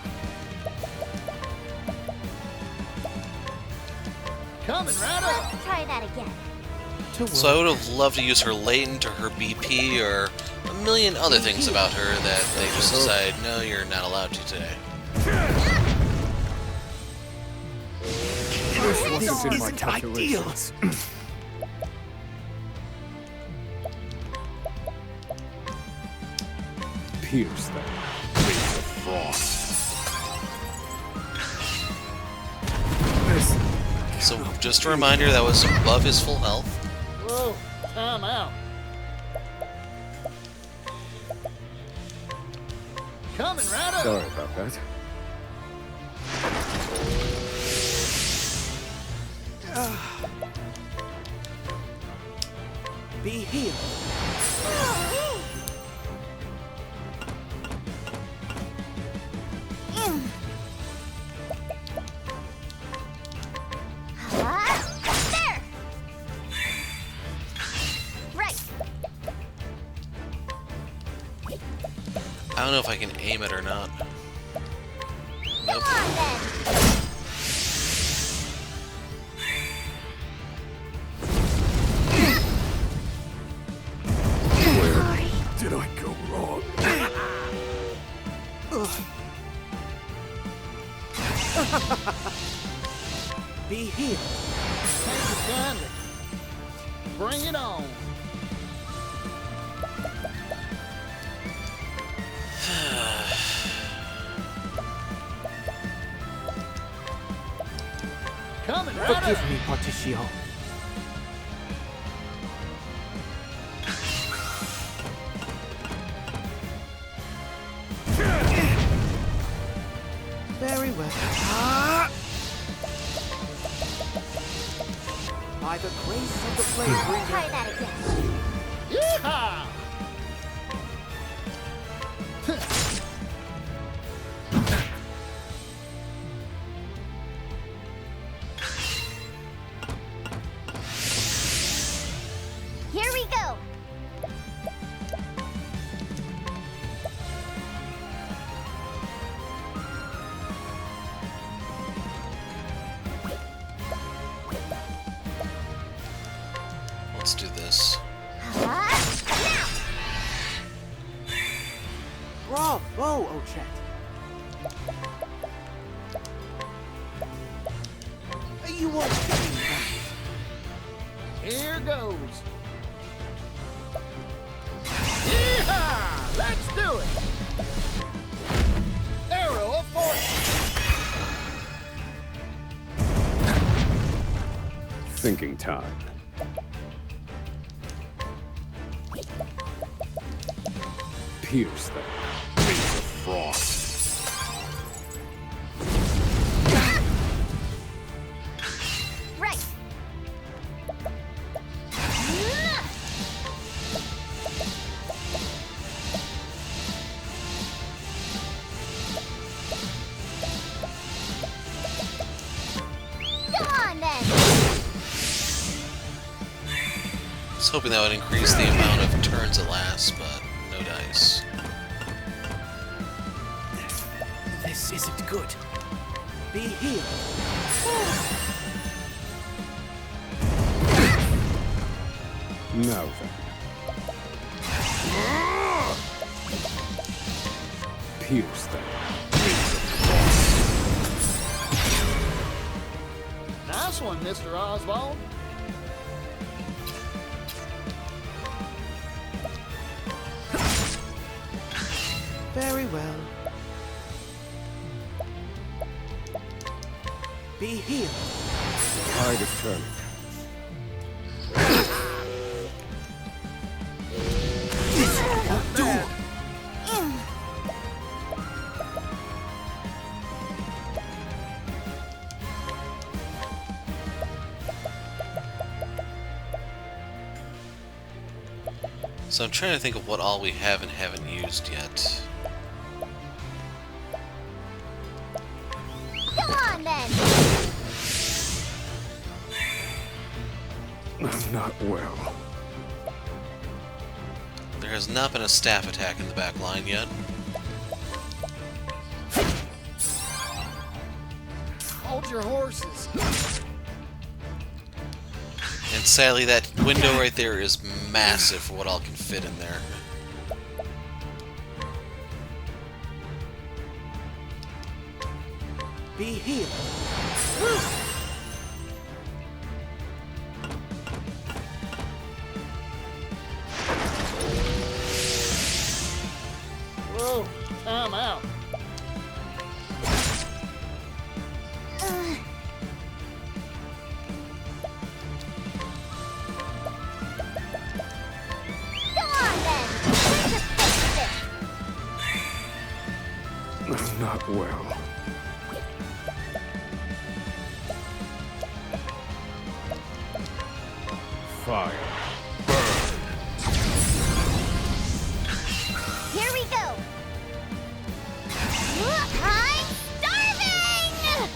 Coming right up. Let's try that again. To work. So I would have loved to use her latent or her BP or a million other things about her that they just decide, no, you're not allowed to today. This This wasn't in my isn't ideal. calculations. Pierce them. Rays of frost. So just a reminder, that was above his full health. Whoa, time out. Coming right up. Sorry about that. Be healed. There! Right. I don't know if I can aim it or not. Nope. Come on, then. Where did I go wrong? Be healed. Thank you kindly. Bring it on. Coming right up. Forgive me, Partitio. Very well. By the grace of the Try Flame that again. Yeehaw! Here we go. Let's do this. Now. Bravo, Ochette. You won't get me back. Here goes. Yeehaw! Let's do it. Arrow of fortune. Thinking time. Pierce them. Wings of frost. Right. Come on, then. I was hoping that would increase the amount of turns it lasts, but no dice. This isn't good. Be healed. Now then. Pierce them. Nice one, Mr. Oswald. Very well. Be healed. Tide is turning. This won't do. So I'm trying to think of what all we have and haven't used yet. Come on, then. Not well. There has not been a staff attack in the back line yet. Hold your horses. And sadly, that window right there is massive for what all can fit in there. Be healed. Whoa, time out. Come on, then. Let's just fix this. not well. Fire. Here we go! I'm starving!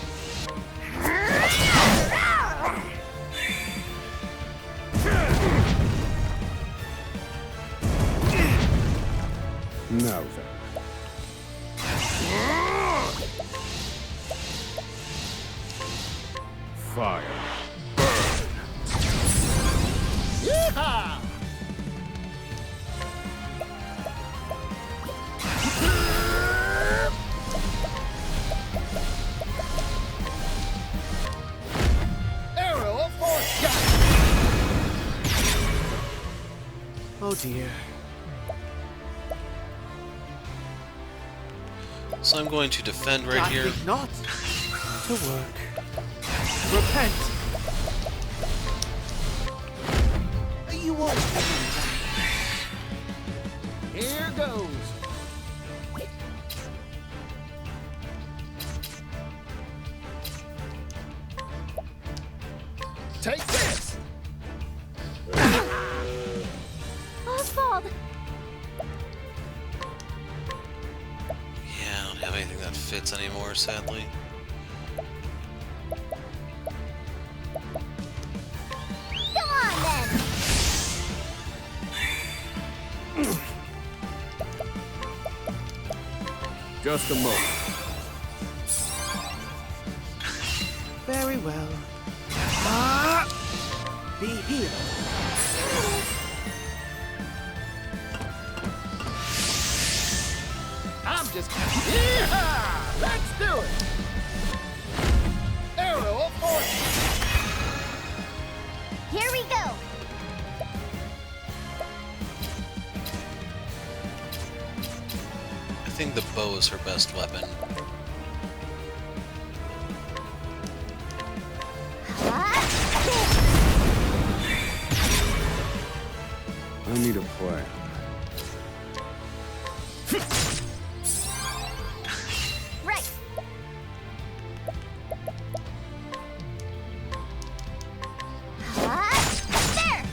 Now then. Fire. Yeehaw! Arrow of force shot! Oh dear. So I'm going to defend right I here. think not. To work. Repent. You won't. Here goes. Take this! Oswald! Yeah, I don't have anything that fits anymore, sadly. Come on, then! Just a moment. Very well. Be healed. I'm just... Yeehaw! Let's do it! Arrow of force! Here we go! I think the bow is her best weapon. I need a plan. Right! There!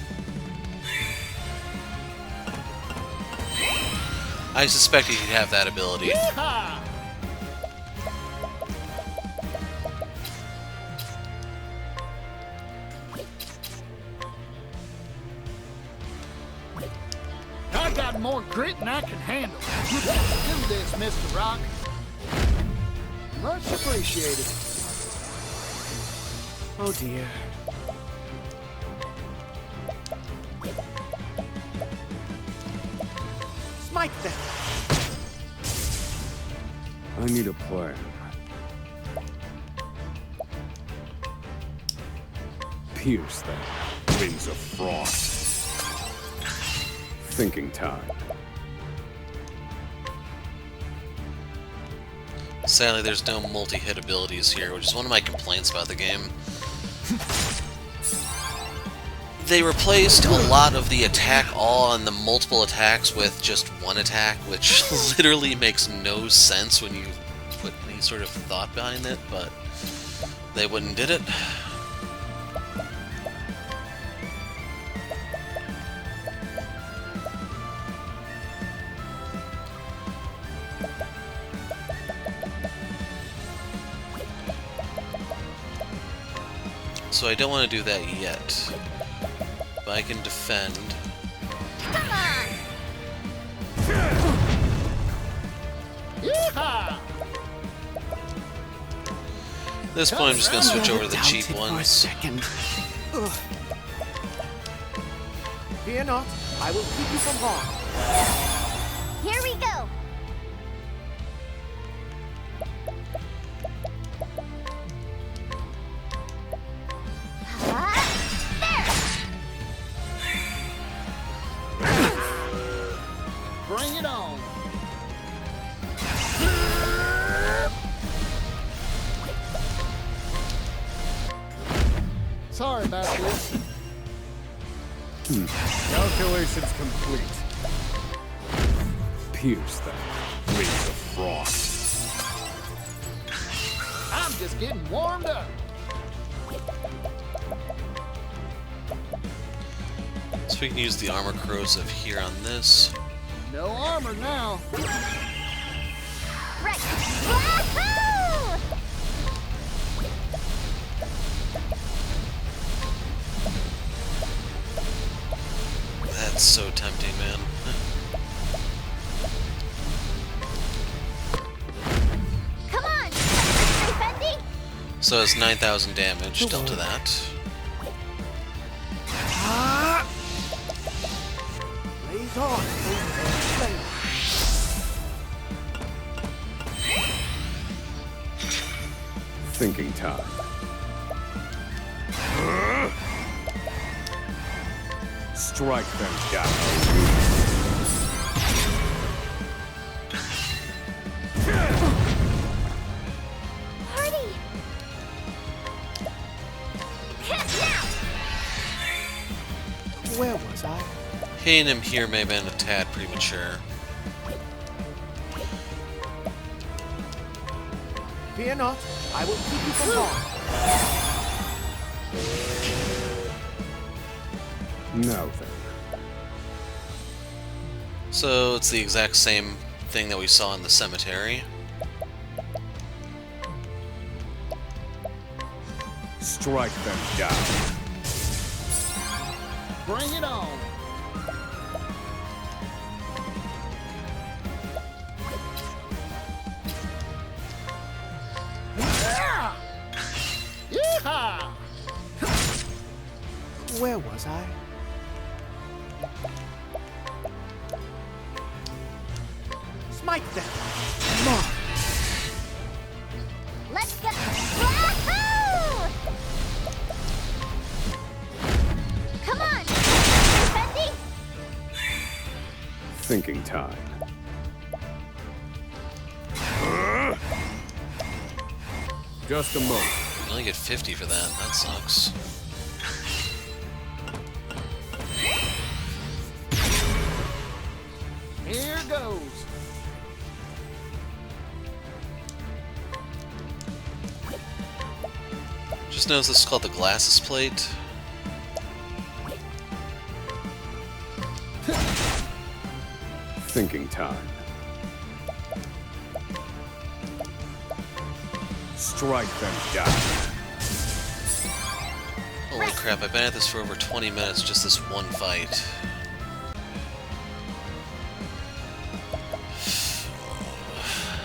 I suspected he'd have that ability. Yeehaw! I got more grit than I can handle. Do this, Mr. Rock. Much appreciated. Oh dear. Smite them. I need a plan. Pierce them. Wings of frost. Thinking time. Sadly, there's no multi-hit abilities here, which is one of my complaints about the game. They replaced a lot of the attack all and the multiple attacks with just one attack, which literally makes no sense when you put any sort of thought behind it, but they wouldn't did it. So I don't want to do that yet, but I can defend. Come on! Yeehaw! At this point, I'm just going to switch over to the cheap Doubted for a ones. second. Ugh. Fear not, I will keep you from harm. Here we go! Bring it on. Sorry about this. Calculations complete. Pierce them. Wings of frost. I'm just getting warmed up. So we can use the armor corrosive here on this. No armor now. Right. Wahoo! That's so tempting, man. Come on, Fendi. So it's 9,000 damage dealt to that. Blaze on. Thinking time. Strike them down. Party. Now. Where was I? Hitting him here may have been a tad premature. Fear not. I will keep you from harm. Now then. So it's the exact same thing that we saw in the cemetery. Strike them down. Bring it on. Yeehaw! Where was I? Smite them. Mark. Let's get Wahoo! Come on, Fendi. Thinking time. Just a moment. You only get 50 for that. That sucks. Here goes. Just notice this is called the glasses plate. Thinking time. Strike them down. Holy crap, I've been at this for over 20 minutes, just this one fight.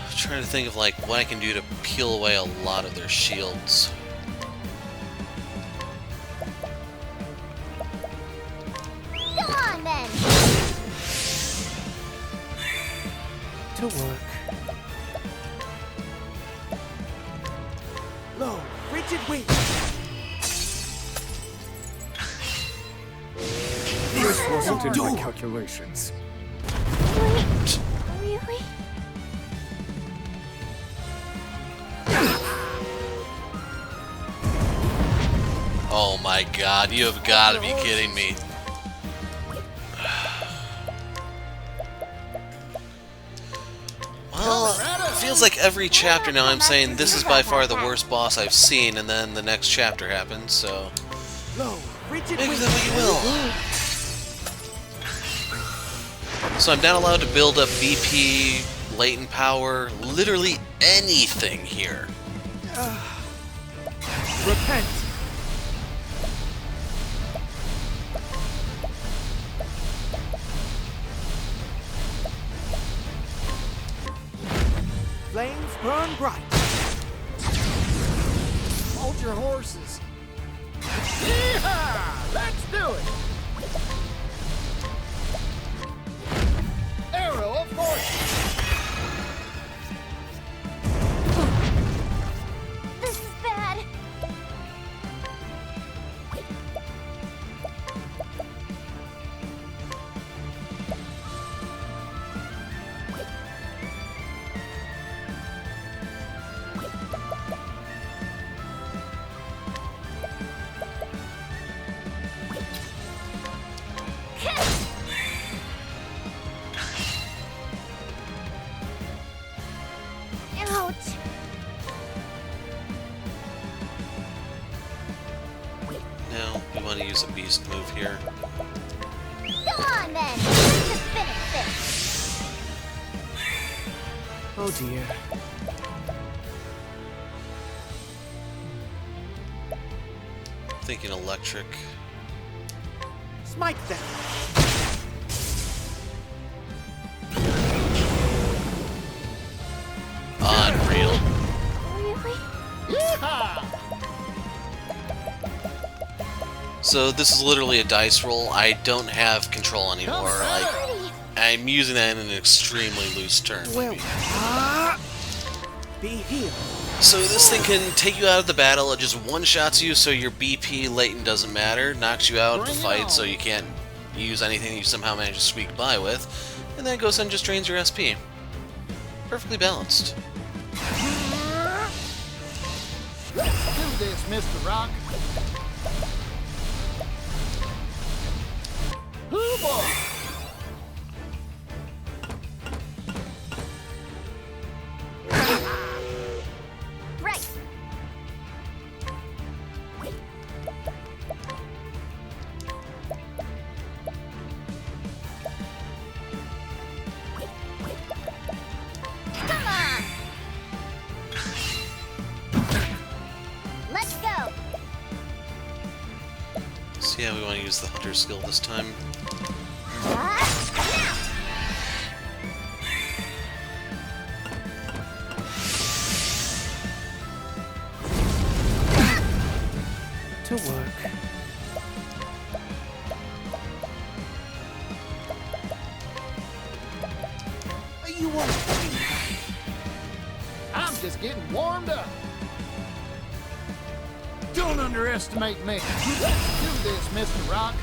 I'm trying to think of like what I can do to peel away a lot of their shields. Come on, then. To work. Low, rigid weight. This wasn't in my calculations. Wait, really? Oh my god, you have got to be kidding me. Well, it feels like every chapter now I'm saying this is by far the worst boss I've seen, and then the next chapter happens, so Low, rigid maybe weight. that what you will. So I'm not allowed to build up BP, latent power, literally anything here. Repent. Flames burn bright. Hold your horses. Yeehaw! Let's do it. Arrow of fortune. This is bad. here. Come on then! Let's finish this! Oh dear. Thinking electric. Smite them. Unreal. Really? So this is literally a dice roll. I don't have control anymore. I'm using that in an extremely loose term. Well, be healed. So this thing can take you out of the battle. It just one-shots you, so your BP latent doesn't matter. Knocks you out of the fight, so you can't use anything you somehow manage to squeak by with. And then it goes and just drains your SP. Perfectly balanced. Do this, Mr. Rock. Ooh, boy. Right! Come on! Let's go! So yeah, we want to use the hunter skill this time. Now! To work. You won't. I'm just getting warmed up. Don't underestimate me. Do this, Mr. Rock.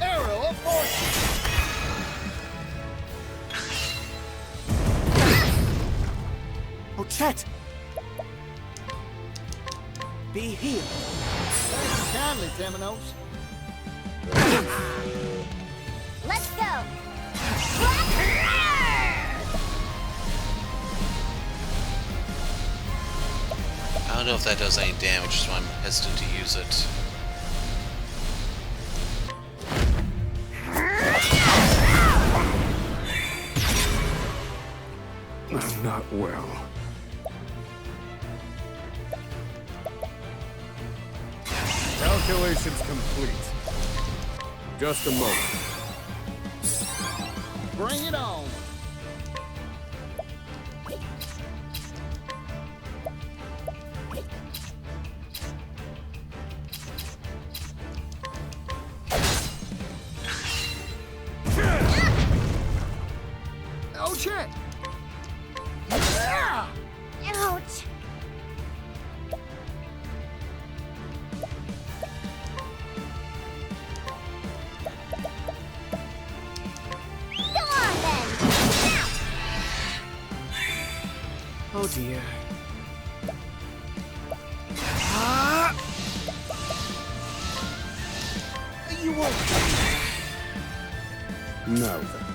Arrow of fortune. Ochette! Be healed. Thank you kindly, Temenos. Let's go! I don't know if that does any damage, so I'm hesitant to use it. I'm not well. Calculations complete. Just a moment. Bring it on. Ochette! Ouch! Come on then! Now! Oh dear. You won't. Now then.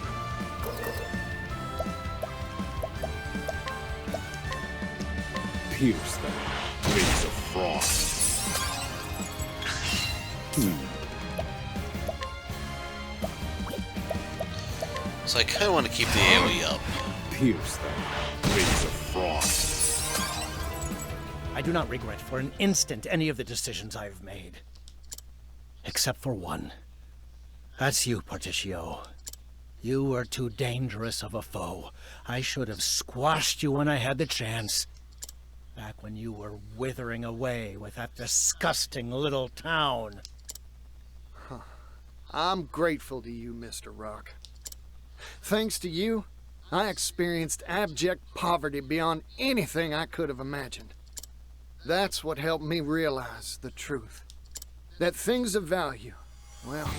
Pierce them. Wings of frost. So I kind of want to keep the AoE up. Pierce them. Wings of frost. I do not regret for an instant any of the decisions I have made. Except for one. That's you, Partitio. You were too dangerous of a foe. I should have squashed you when I had the chance. Back when you were withering away with that disgusting little town. I'm grateful to you, Mr. Rock. Thanks to you, I experienced abject poverty beyond anything I could have imagined. That's what helped me realize the truth. That things of value, well,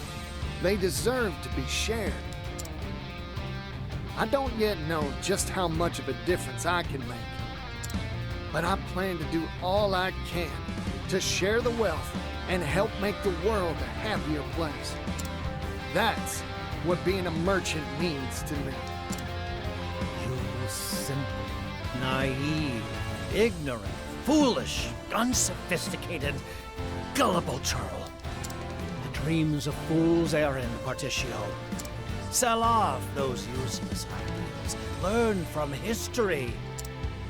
they deserve to be shared. I don't yet know just how much of a difference I can make. But I plan to do all I can to share the wealth and help make the world a happier place. That's what being a merchant means to me. You simple, naive, ignorant foolish, unsophisticated, gullible churl. The dreams of fools errand, Partitio. Sell off those useless ideas. Learn from history.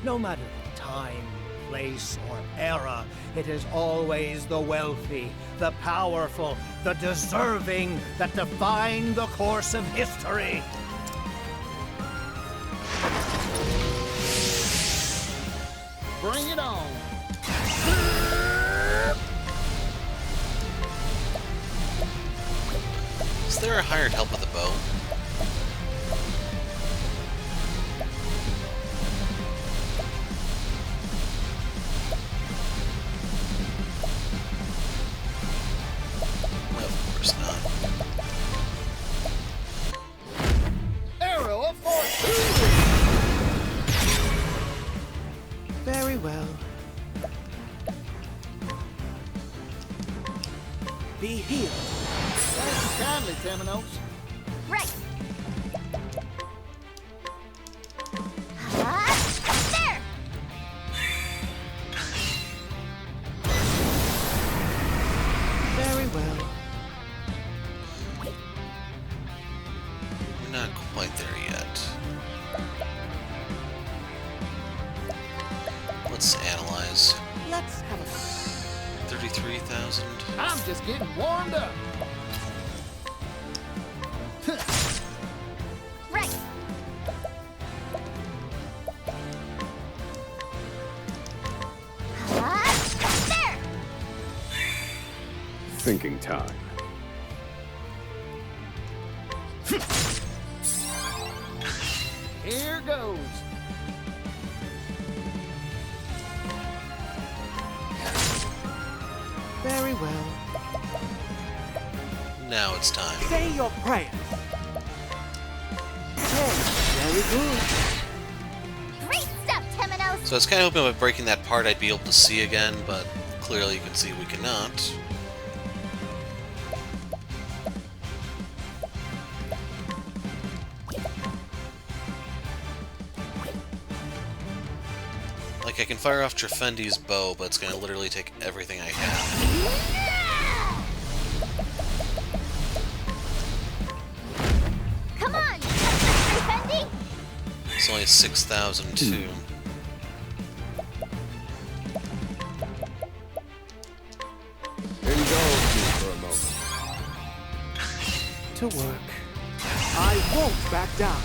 No matter the time, place, or era, it is always the wealthy, the powerful, the deserving that define the course of history. Bring it on. Is there a hired help with the bow? Well, of course not. Arrow of fortune. Very well. Be healed. Thank you kindly, Temenos. Right. There! Very well. We're not quite there yet. Let's analyze. Let's have a look. 33,000. I'm just getting warmed up. Right. There! Thinking time. Here goes. Very well. Now it's time. Say your prayers. Okay, very good. Great stuff, Temenos! So I was kind of hoping by breaking that part I'd be able to see again, but clearly you can see we cannot. Like, I can fire off Trifendi's bow, but it's going to literally take everything I have. Come on, Fendi! It's only 6,002. Indulge me for a moment. To work. I won't back down.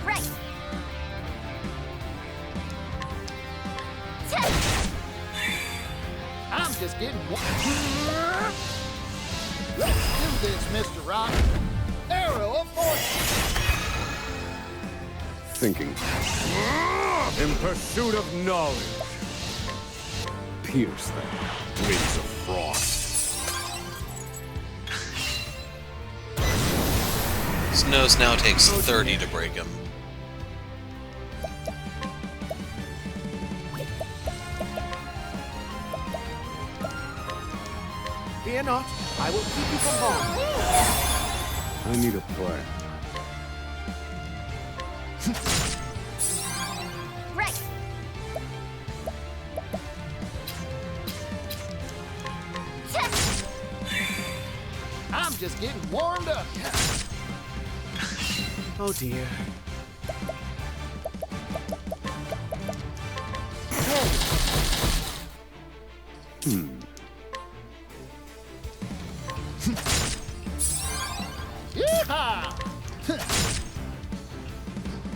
Right. I'm just getting warmed. Let's do this, Mr. Rock. Arrow of fortune. Thinking. In pursuit of knowledge. Pierce them. Wings of frost. His nose now takes 30 to break him. Fear not, I will keep you from harm. I need a plan. Right. I'm just getting warmed up. Oh dear. Yeehaw!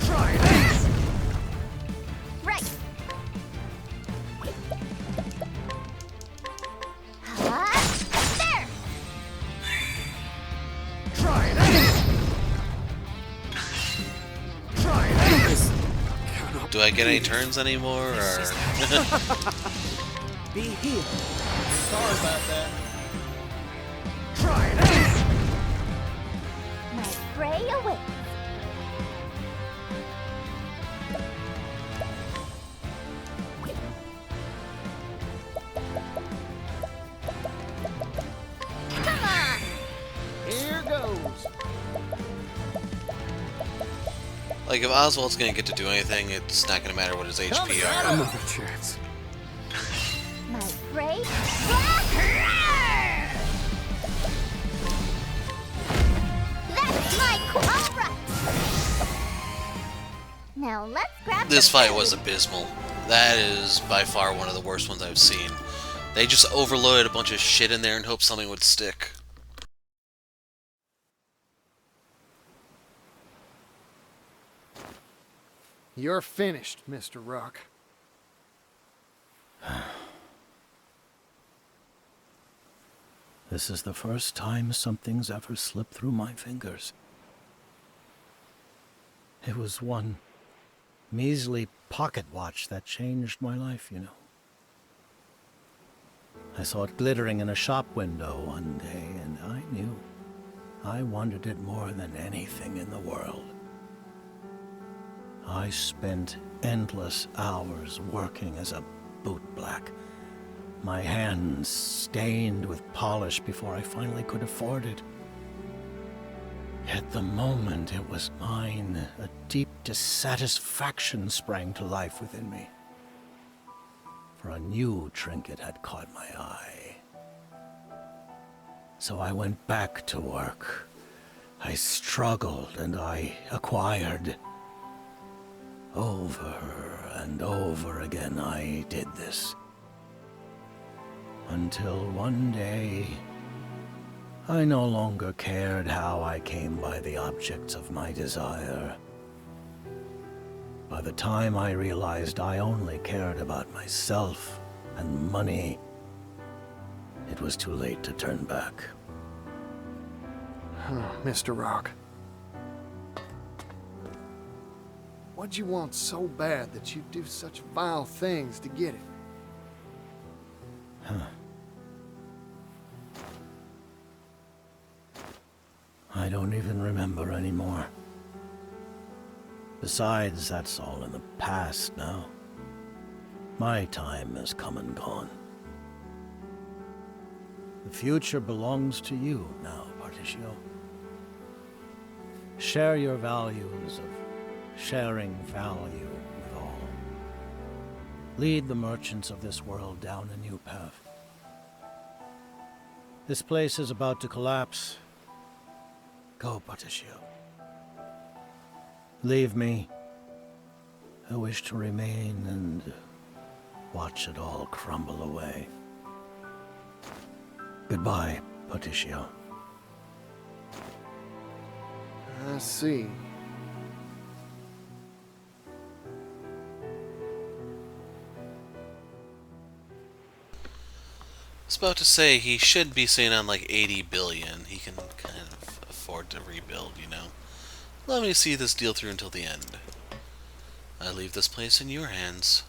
Try this! Right. There! Try this! Try this! Do I get any turns anymore, or...? Be healed. Sorry about that. Try this! My prey awaits. Come on! Here goes. Like, if Oswald's gonna get to do anything, it's not gonna matter what his HP are. Another chance. My prey? That's my cobra! Now let's grab This some fight food. was abysmal. That is by far one of the worst ones I've seen. They just overloaded a bunch of shit in there and hoped something would stick. You're finished, Mr. Rock. This is the first time something's ever slipped through my fingers. It was one measly pocket watch that changed my life, you know. I saw it glittering in a shop window one day, and I knew I wanted it more than anything in the world. I spent endless hours working as a bootblack, my hands stained with polish before I finally could afford it. At the moment it was mine, a deep dissatisfaction sprang to life within me. For a new trinket had caught my eye. So I went back to work. I struggled and I acquired. Over and over again I did this. Until one day, I no longer cared how I came by the objects of my desire. By the time I realized I only cared about myself and money, it was too late to turn back. Mr. Rock. What'd you want so bad that you'd do such vile things to get it? I don't even remember anymore. Besides, that's all in the past now. My time has come and gone. The future belongs to you now, Partitio. Share your values of sharing value with all. Lead the merchants of this world down a new path. This place is about to collapse. Go, Partitio. Leave me. I wish to remain and watch it all crumble away. Goodbye, Partitio. I see. I was about to say, he should be sitting on like 80 billion. He can kind of afford to rebuild, you know. Let me see this deal through until the end. I leave this place in your hands.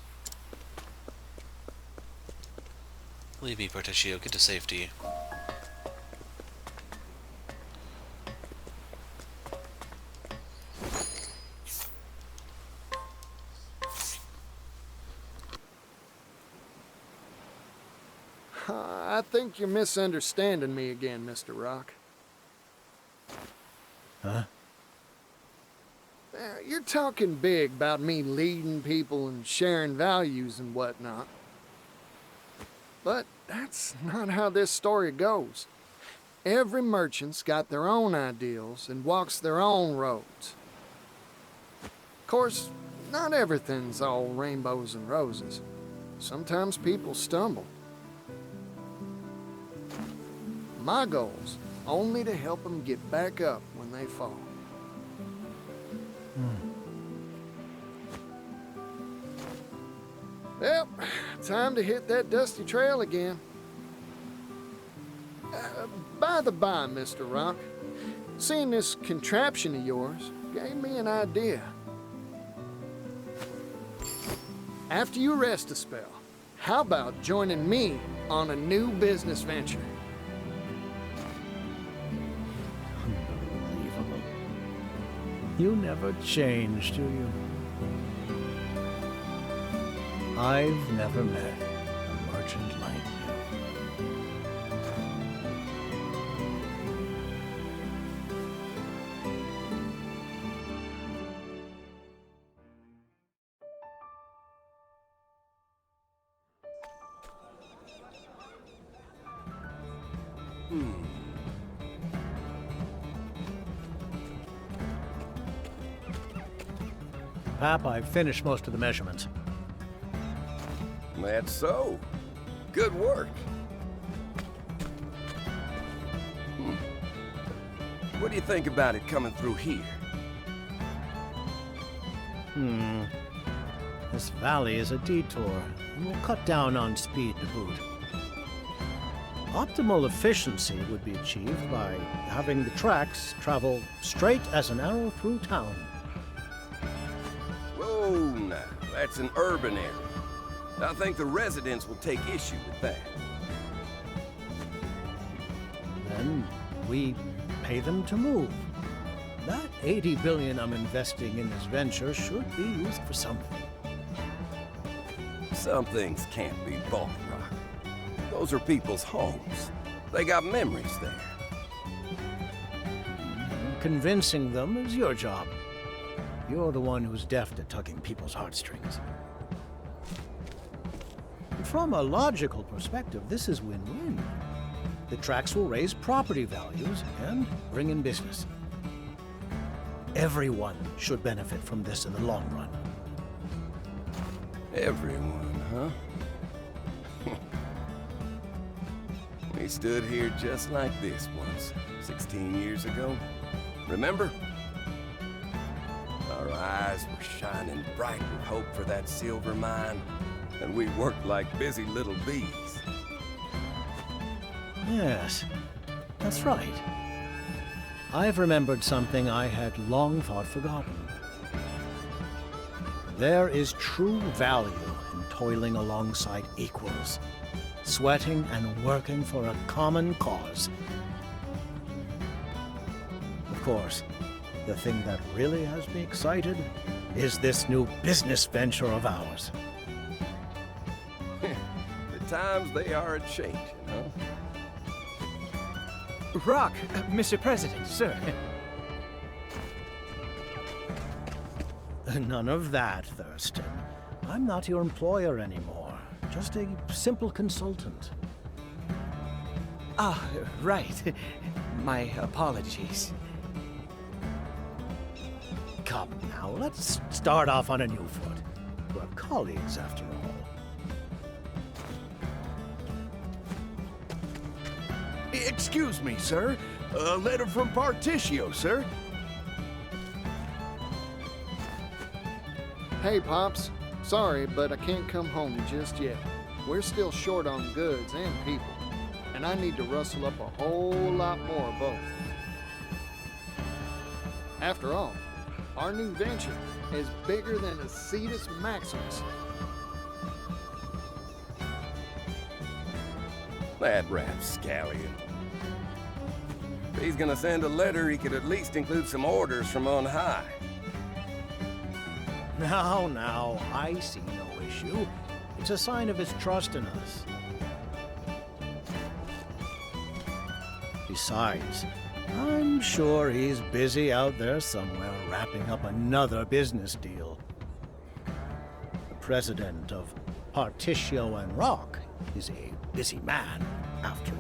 Leave me, Partitio. Get to safety. I think you're misunderstanding me again, Mr. Rock. Huh? You're talking big about me leading people and sharing values and whatnot. But that's not how this story goes. Every merchant's got their own ideals and walks their own roads. Of course, not everything's all rainbows and roses. Sometimes people stumble. My goal's only to help them get back up when they fall. Well, time to hit that dusty trail again. By the by, Mr. Rock, seeing this contraption of yours gave me an idea. After you rest a spell, how about joining me on a new business venture? Unbelievable. You never change, do you? I've never met a merchant like you. Pap, I've finished most of the measurements. That's so. Good work. What do you think about it coming through here? This valley is a detour, and will cut down on speed to boot. Optimal efficiency would be achieved by having the tracks travel straight as an arrow through town. Whoa, now. That's an urban area. I think the residents will take issue with that. Then we pay them to move. That 80 billion I'm investing in this venture should be used for something. Some things can't be bought, Rock. Those are people's homes. They got memories there. Convincing them is your job. You're the one who's deft at tugging people's heartstrings. From a logical perspective, this is win-win. The tracks will raise property values and bring in business. Everyone should benefit from this in the long run. Everyone, huh? We stood here just like this once, 16 years ago. Remember? Our eyes were shining bright with hope for that silver mine, and we worked like busy little bees. Yes, that's right. I've remembered something I had long thought forgotten. There is true value in toiling alongside equals, sweating and working for a common cause. Of course, the thing that really has me excited is this new business venture of ours. The times they are a-changing, huh? Rock, Mr. President, sir. None of that, Thurston. I'm not your employer anymore. Just a simple consultant. Ah, right. My apologies. Come now, let's start off on a new foot. We're colleagues, after all. Excuse me, sir. A letter from Partitio, sir. Hey, Pops. Sorry, but I can't come home just yet. We're still short on goods and people, and I need to rustle up a whole lot more of both. After all, our new venture is bigger than a Cetus Maximus. That rapscallion. If he's gonna send a letter, he could at least include some orders from on high. Now, I see no issue. It's a sign of his trust in us. Besides, I'm sure he's busy out there somewhere wrapping up another business deal. The president of Partitio and Rock is a busy man, after all.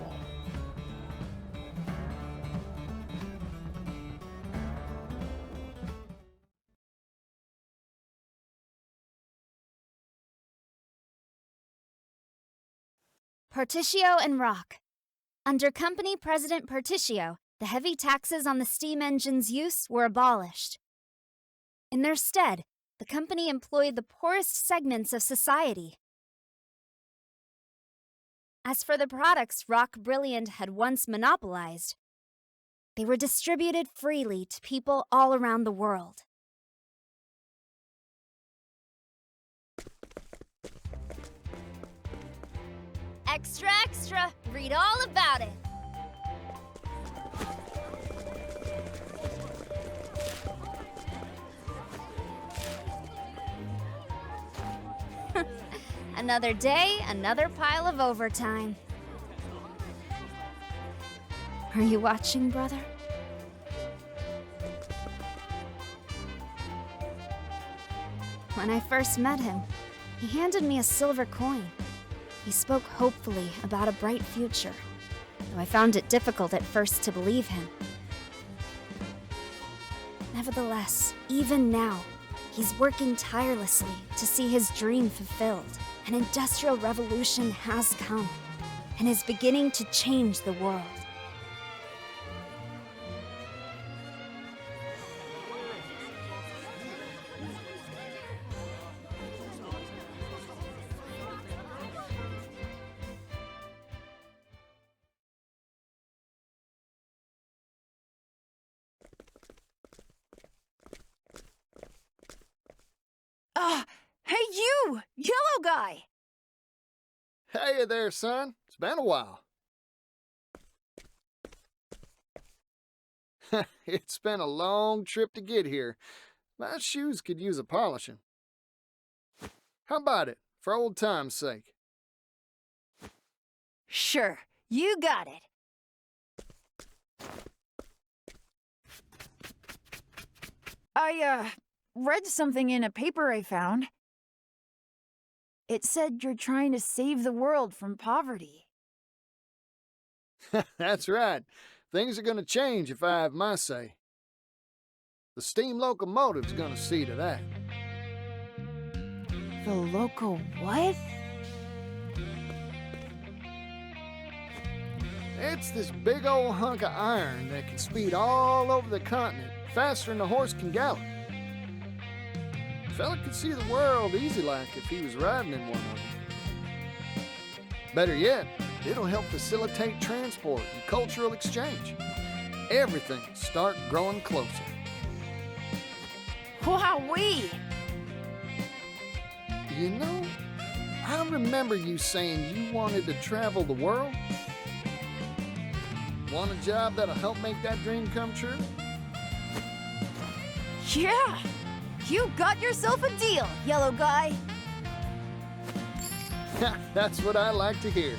Partitio and Rock. Under Company President Partitio, the heavy taxes on the steam engine's use were abolished. In their stead, the company employed the poorest segments of society. As for the products Rock Brilliant had once monopolized, they were distributed freely to people all around the world. Extra, extra! Read all about it! Another day, another pile of overtime. Are you watching, brother? When I first met him, he handed me a silver coin. He spoke hopefully about a bright future. though I found it difficult at first to believe him. Nevertheless, even now, he's working tirelessly to see his dream fulfilled. An industrial revolution has come, and is beginning to change the world. Hey you! Yellow guy! Hey there, son. It's been a while. It's been a long trip to get here. My shoes could use a polishing. How about it, for old time's sake? Sure, you got it. I, read something in a paper I found. It said you're trying to save the world from poverty. That's right. Things are gonna change if I have my say. The steam locomotive's gonna see to that. The loco what? It's this big old hunk of iron that can speed all over the continent, faster than a horse can gallop. Fella could see the world easy like if he was riding in one of them. Better yet, it'll help facilitate transport and cultural exchange. Everything will start growing closer. Wowee! You know, I remember you saying you wanted to travel the world. Want a job that'll help make that dream come true? Yeah! You got yourself a deal, yellow guy! That's what I like to hear.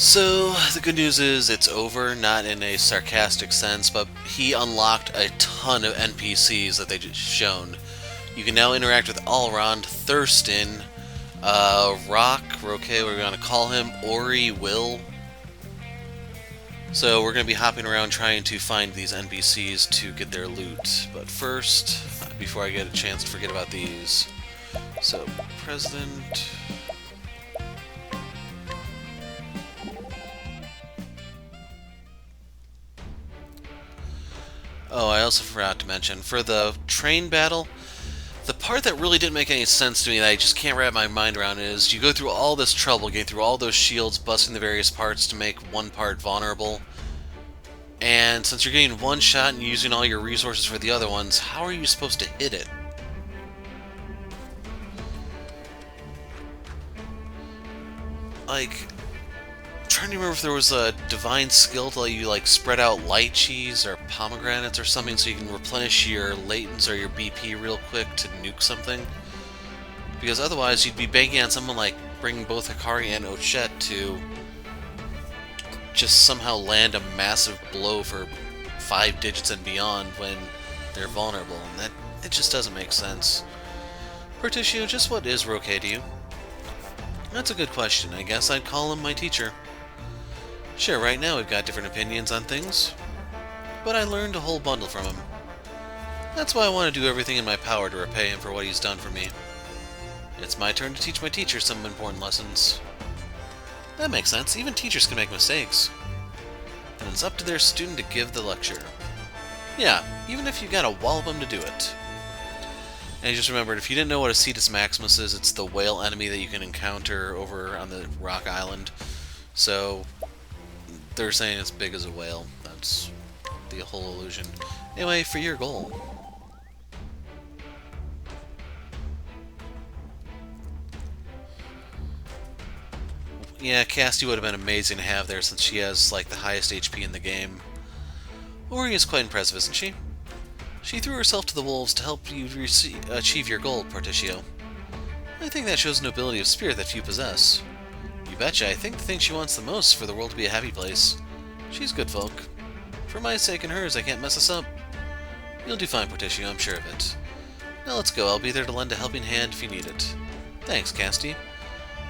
So, the good news is it's over, not in a sarcastic sense, but he unlocked a ton of NPCs that they just shown. You can now interact with Allrond, Thurston, Rock, okay, we're going to call him Ori Will. So we're going to be hopping around trying to find these NPCs to get their loot. But first, before I get a chance to forget about these, so President... Oh, I also forgot to mention, for the train battle, the part that really didn't make any sense to me that I just can't wrap my mind around is you go through all this trouble, getting through all those shields, busting the various parts to make one part vulnerable, and since you're getting one shot and using all your resources for the other ones, how are you supposed to hit it? Like... I'm trying to remember if there was a divine skill to let you like spread out lychees or pomegranates or something so you can replenish your latents or your BP real quick to nuke something. Because otherwise you'd be banking on someone like bringing both Hikari and Ochette to just somehow land a massive blow for 5 digits and beyond when they're vulnerable, and that it just doesn't make sense. Partitio, just what is Roque to you? That's a good question. I guess I'd call him my teacher. Sure, right now we've got different opinions on things, but I learned a whole bundle from him. That's why I want to do everything in my power to repay him for what he's done for me. It's my turn to teach my teacher some important lessons. That makes sense. Even teachers can make mistakes. And it's up to their student to give the lecture. Yeah, even if you gotta wallop them to do it. And just remembered, if you didn't know what a Cetus Maximus is, it's the whale enemy that you can encounter over on the Rock Island. So, they're saying it's big as a whale. That's the whole illusion. Anyway, for your goal. Yeah, Cassie would have been amazing to have there since she has, like, the highest HP in the game. Ori is quite impressive, isn't she? She threw herself to the wolves to help you achieve your goal, Partitio. I think that shows nobility of spirit that few possess. You betcha, I think the thing she wants the most is for the world to be a happy place. She's good folk. For my sake and hers, I can't mess us up. You'll do fine, Partitio, I'm sure of it. Now let's go, I'll be there to lend a helping hand if you need it. Thanks, Casti.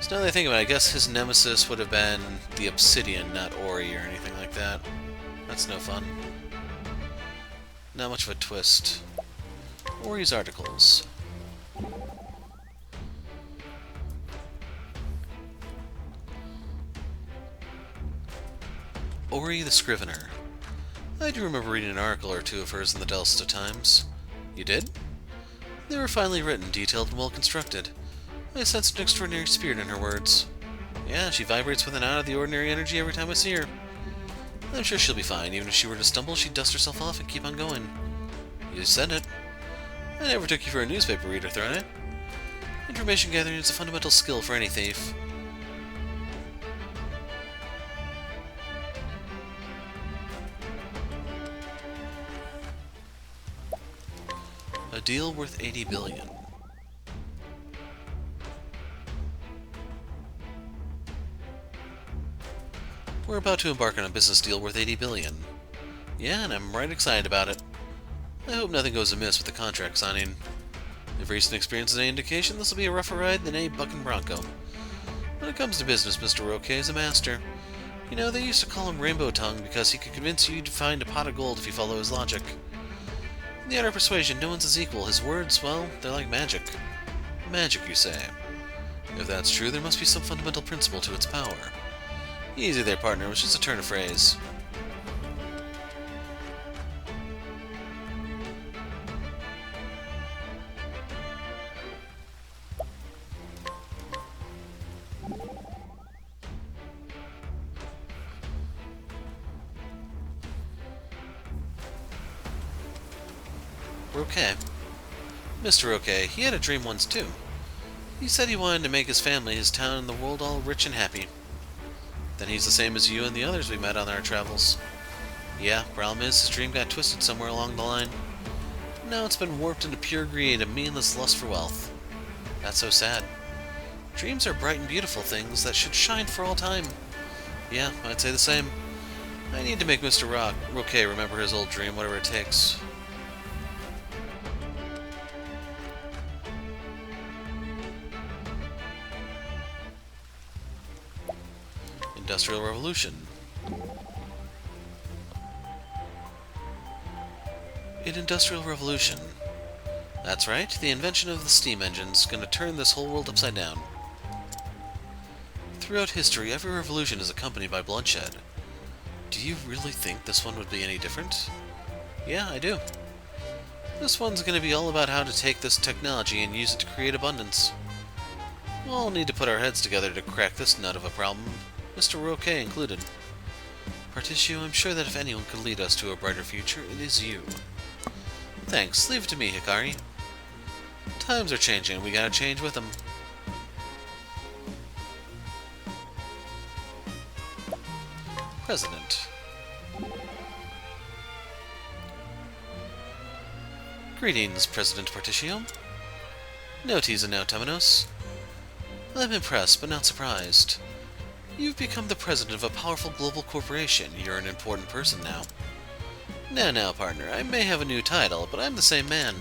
So now that I think about it, I guess his nemesis would have been the Obsidian, not Ori or anything like that. That's no fun. Not much of a twist. Ori's articles. Ori the Scrivener. I do remember reading an article or two of hers in the Delsta Times. You did? They were finely written, detailed, and well constructed. I sensed an extraordinary spirit in her words. Yeah, she vibrates with an out-of-the-ordinary energy every time I see her. I'm sure she'll be fine. Even if she were to stumble, she'd dust herself off and keep on going. You said it. I never took you for a newspaper reader, Throne. Information gathering is a fundamental skill for any thief. A deal worth 80 billion. We're about to embark on a business deal worth 80 billion. Yeah, and I'm right excited about it. I hope nothing goes amiss with the contract signing. If recent experience is any indication, this will be a rougher ride than any bucking bronco. When it comes to business, Mr. Roque is a master. You know, they used to call him Rainbow Tongue because he could convince you to find a pot of gold if you follow his logic. In the art of persuasion, no one's his equal. His words, well, they're like magic. Magic, you say? If that's true, there must be some fundamental principle to its power. Easy there, partner. It was just a turn of phrase. Roque. Mr. Roque, he had a dream once too. He said he wanted to make his family, his town, and the world all rich and happy. Then he's the same as you and the others we met on our travels. Yeah, problem is, his dream got twisted somewhere along the line. Now it's been warped into pure greed and meaningless lust for wealth. That's so sad. Dreams are bright and beautiful things that should shine for all time. Yeah, I'd say the same. I need to make Mr. Roque remember his old dream, whatever it takes. Industrial Revolution. In Industrial Revolution. That's right, the invention of the steam engine's gonna turn this whole world upside down. Throughout history, every revolution is accompanied by bloodshed. Do you really think this one would be any different? Yeah, I do. This one's gonna be all about how to take this technology and use it to create abundance. We'll all need to put our heads together to crack this nut of a problem, Mr. Roque included. Partitio, I'm sure that if anyone could lead us to a brighter future, it is you. Thanks. Leave it to me, Hikari. Times are changing, and we gotta change with them. President. Greetings, President Partitio. No tease and no temenos. I'm impressed, but not surprised. You've become the president of a powerful global corporation. You're an important person now. Now, partner, I may have a new title, but I'm the same man.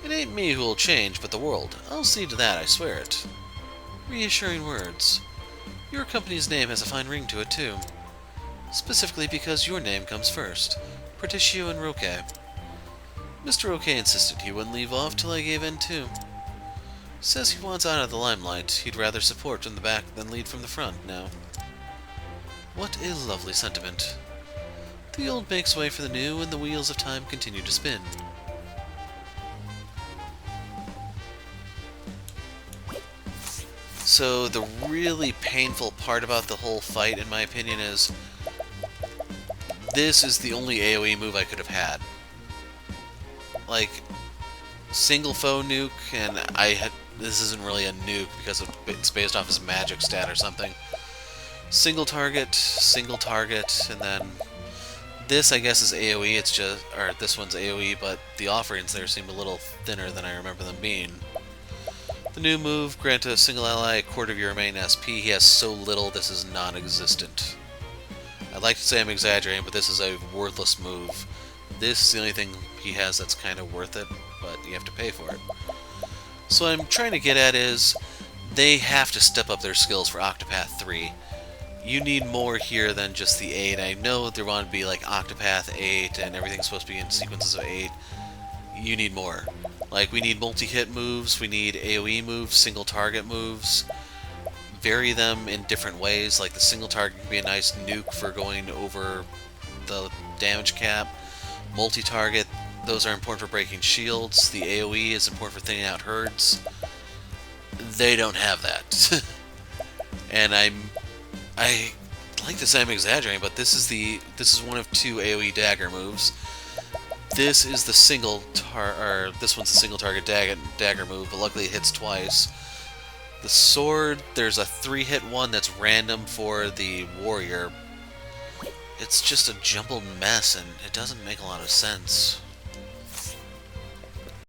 It ain't me who'll change, but the world. I'll see to that, I swear it. Reassuring words. Your company's name has a fine ring to it, too. Specifically because your name comes first. Partitio and Roque. Mr. Roque insisted he wouldn't leave off till I gave in, too. Says he wants out of the limelight. He'd rather support from the back than lead from the front now. What a lovely sentiment. The old makes way for the new, and the wheels of time continue to spin. So the really painful part about the whole fight, in my opinion, is this is the only AoE move I could have had. Like, single foe nuke, and this isn't really a nuke because it's based off his magic stat or something. Single target, and then this, I guess, is AoE. It's just, or this one's AoE, but the offerings there seem a little thinner than I remember them being. The new move, grant a single ally a quarter of your remaining SP. He has so little, this is non-existent. I'd like to say I'm exaggerating, but this is a worthless move. This is the only thing he has that's kind of worth it, but you have to pay for it. So what I'm trying to get at is, they have to step up their skills for Octopath 3. You need more here than just the 8. I know there want to be like Octopath 8 and everything's supposed to be in sequences of 8. You need more. Like, we need multi-hit moves, we need AoE moves, single target moves. Vary them in different ways, like the single target can be a nice nuke for going over the damage cap. Multi-target, those are important for breaking shields. The AoE is important for thinning out herds. They don't have that. And I like to say I'm exaggerating, but this is one of 2 AoE dagger moves. This is the this one's the single target dagger move, but luckily it hits twice. The sword, there's a 3-hit one that's random for the warrior. It's just a jumbled mess, and it doesn't make a lot of sense.